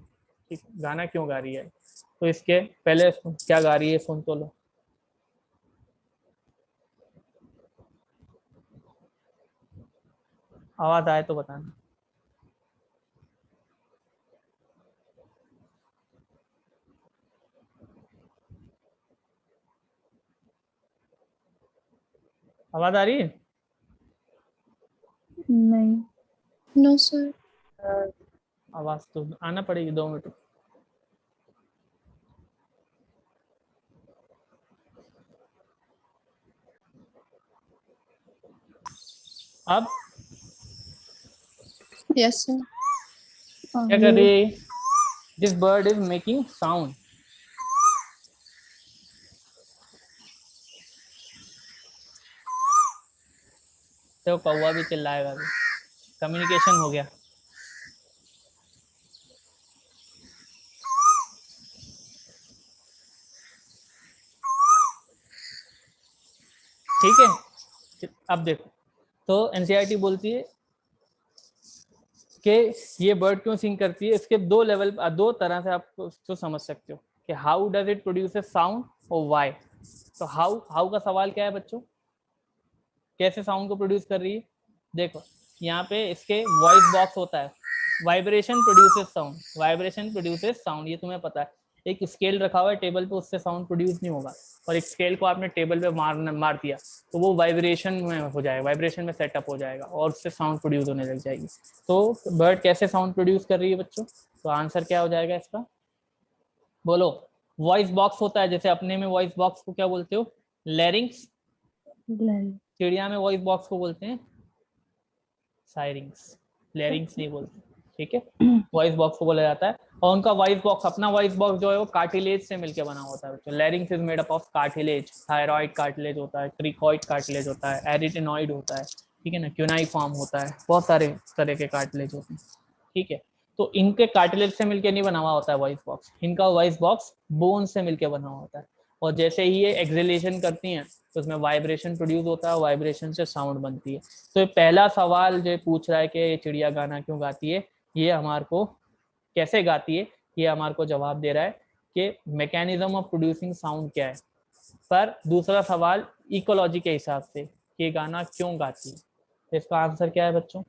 ठीक, गाना क्यों गा रही है? तो इसके पहले क्या गा रही है सुन तो लो। आवाज आए तो बताना। आवाज आ रही है? नहीं। No sir. आवाज तो आना पड़ेगी, 2 मिनट। अब यस सर। क्या कर रही है? This bird is making sound. तो कौवा भी चिल्लाएगा भी। कम्युनिकेशन हो गया। ठीक है, अब देखो, तो एनसीईआरटी बोलती है कि ये बर्ड क्यों सिंग करती है। इसके 2 लेवल, 2 तरह से आप उसको समझ सकते हो कि how does it produce sound और व्हाई। तो हाउ का सवाल क्या है बच्चों? कैसे साउंड को प्रोड्यूस कर रही है? देखो यहाँ पे इसके वॉइस बॉक्स होता है, vibration produces sound, vibration produces sound, ये तुम्हें पता है। एक स्केल रखा हुआ है टेबल पे, उससे साउंड प्रोड्यूस नहीं होगा, और एक स्केल को आपने टेबल पे मार दिया तो वो वाइब्रेशन में हो जाएगा, वाइब्रेशन में सेटअप हो जाएगा और उससे साउंड प्रोड्यूस होने लग जाएगी। तो बर्ड कैसे साउंड प्रोड्यूस कर रही है बच्चों? तो आंसर क्या हो जाएगा इसका? बोलो। वॉइस बॉक्स होता है, जैसे अपने में वॉइस बॉक्स को क्या बोलते हो? लैरिंग्स। चिड़िया में वॉइस बॉक्स को बोलते हैं साइरिंग्स, लैरिंग्स नहीं बोलते। ठीक है, वॉइस बॉक्स को बोला जाता है। और उनका वॉइस बॉक्स, अपना वॉइस बॉक्स जो है वो कार्टिलेज से मिलकर बना होता है। तो लैरिंग्स is made up of cartilage, thyroid cartilage होता है, क्रिकॉइड कार्टिलेज होता है, एरिटेनॉइड होता है। ठीक है ना, क्यूनाई फॉर्म होता है, बहुत सारे तरह के कार्टिलेज होते हैं, ठीक है। तो इनके कार्टिलेज से मिलके नहीं बना हुआ होता है वॉइस बॉक्स, इनका वॉइस बॉक्स बोन से मिलके बना हुआ होता है, और जैसे ही ये एक्सेलेशन करती हैं तो उसमें वाइब्रेशन प्रोड्यूस होता है, वाइब्रेशन से साउंड बनती है। तो ये पहला सवाल जो पूछ रहा है कि ये चिड़िया गाना क्यों गाती है, ये हमारे को कैसे गाती है, ये हमारे को जवाब दे रहा है कि मैकेनिज्म ऑफ प्रोड्यूसिंग साउंड क्या है। पर दूसरा सवाल इकोलॉजी के हिसाब से कि गाना क्यों गाती है, तो इसका आंसर क्या है बच्चों,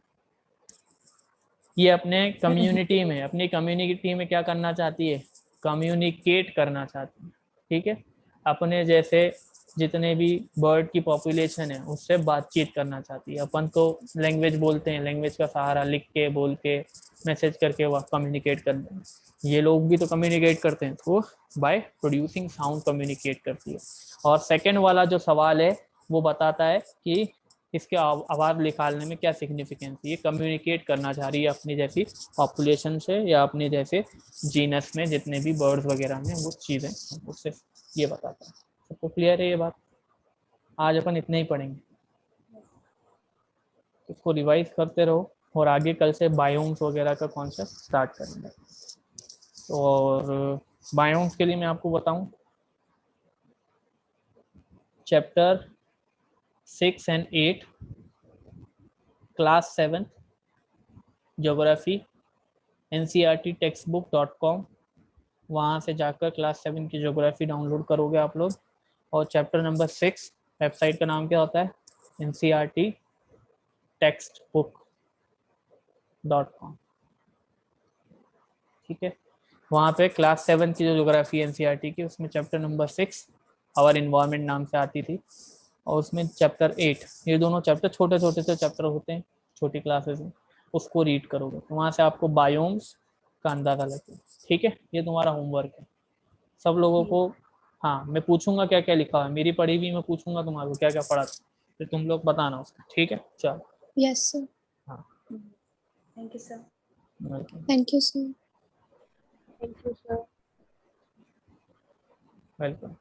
ये अपने कम्युनिटी में, अपनी कम्युनिटी में क्या करना चाहती है, कम्युनिकेट करना चाहती है, ठीक है। अपने जैसे जितने भी बर्ड की पॉपुलेशन है उससे बातचीत करना चाहती है। अपन तो लैंग्वेज बोलते हैं, लैंग्वेज का सहारा लिख के, बोल के, मैसेज करके वह कम्युनिकेट करते हैं, ये लोग भी तो कम्युनिकेट करते हैं, तो बाय प्रोड्यूसिंग साउंड कम्युनिकेट करती है। और सेकेंड वाला जो सवाल है वो बताता है कि इसके आवाज़ निकालने में क्या सिग्निफिकेंस, ये कम्युनिकेट करना चाह रही है अपनी जैसी पॉपुलेशन से या अपने जैसे जीनस में जितने भी बर्ड्स वगैरह में वो चीज़ें, उससे ये बताता है। सबको क्लियर है ये बात? आज अपन इतना ही पढ़ेंगे, इसको रिवाइज करते रहो और आगे कल से बायोम्स वगैरह का कॉन्सेप्ट स्टार्ट करेंगे। और बायोम्स के लिए मैं आपको बताऊं, chapter 6 and 8 class 7 geography ncrttextbook.com, वहाँ से जाकर क्लास 7 की ज्योग्राफी डाउनलोड करोगे आप लोग। और चैप्टर नंबर 6 वेबसाइट का नाम क्या होता है, ncrttextbook.com, ठीक है। वहाँ पे क्लास 7 की जो ज्योग्राफी एनसीईआरटी की, उसमें चैप्टर नंबर 6 आवर इन्वायरमेंट नाम से आती थी, और उसमें चैप्टर 8, ये दोनों चैप्टर छोटे छोटे से चैप्टर होते हैं छोटी क्लासेस में, उसको रीड करोगे तो वहाँ से आपको बायोम्स का अंदाज़ा लगेगा, ठीक है। ये तुम्हारा होमवर्क है सब लोगों को। हाँ, मैं पूछूंगा क्या क्या लिखा है, मेरी पढ़ी हुई मैं पूछूंगा तुम्हारे को क्या क्या पढ़ा था, फिर तुम लोग बताना उसका, ठीक है। चलो, Yes, sir. हाँ, Thank you, sir. Welcome Thank you, sir. Thank you, sir. Welcome.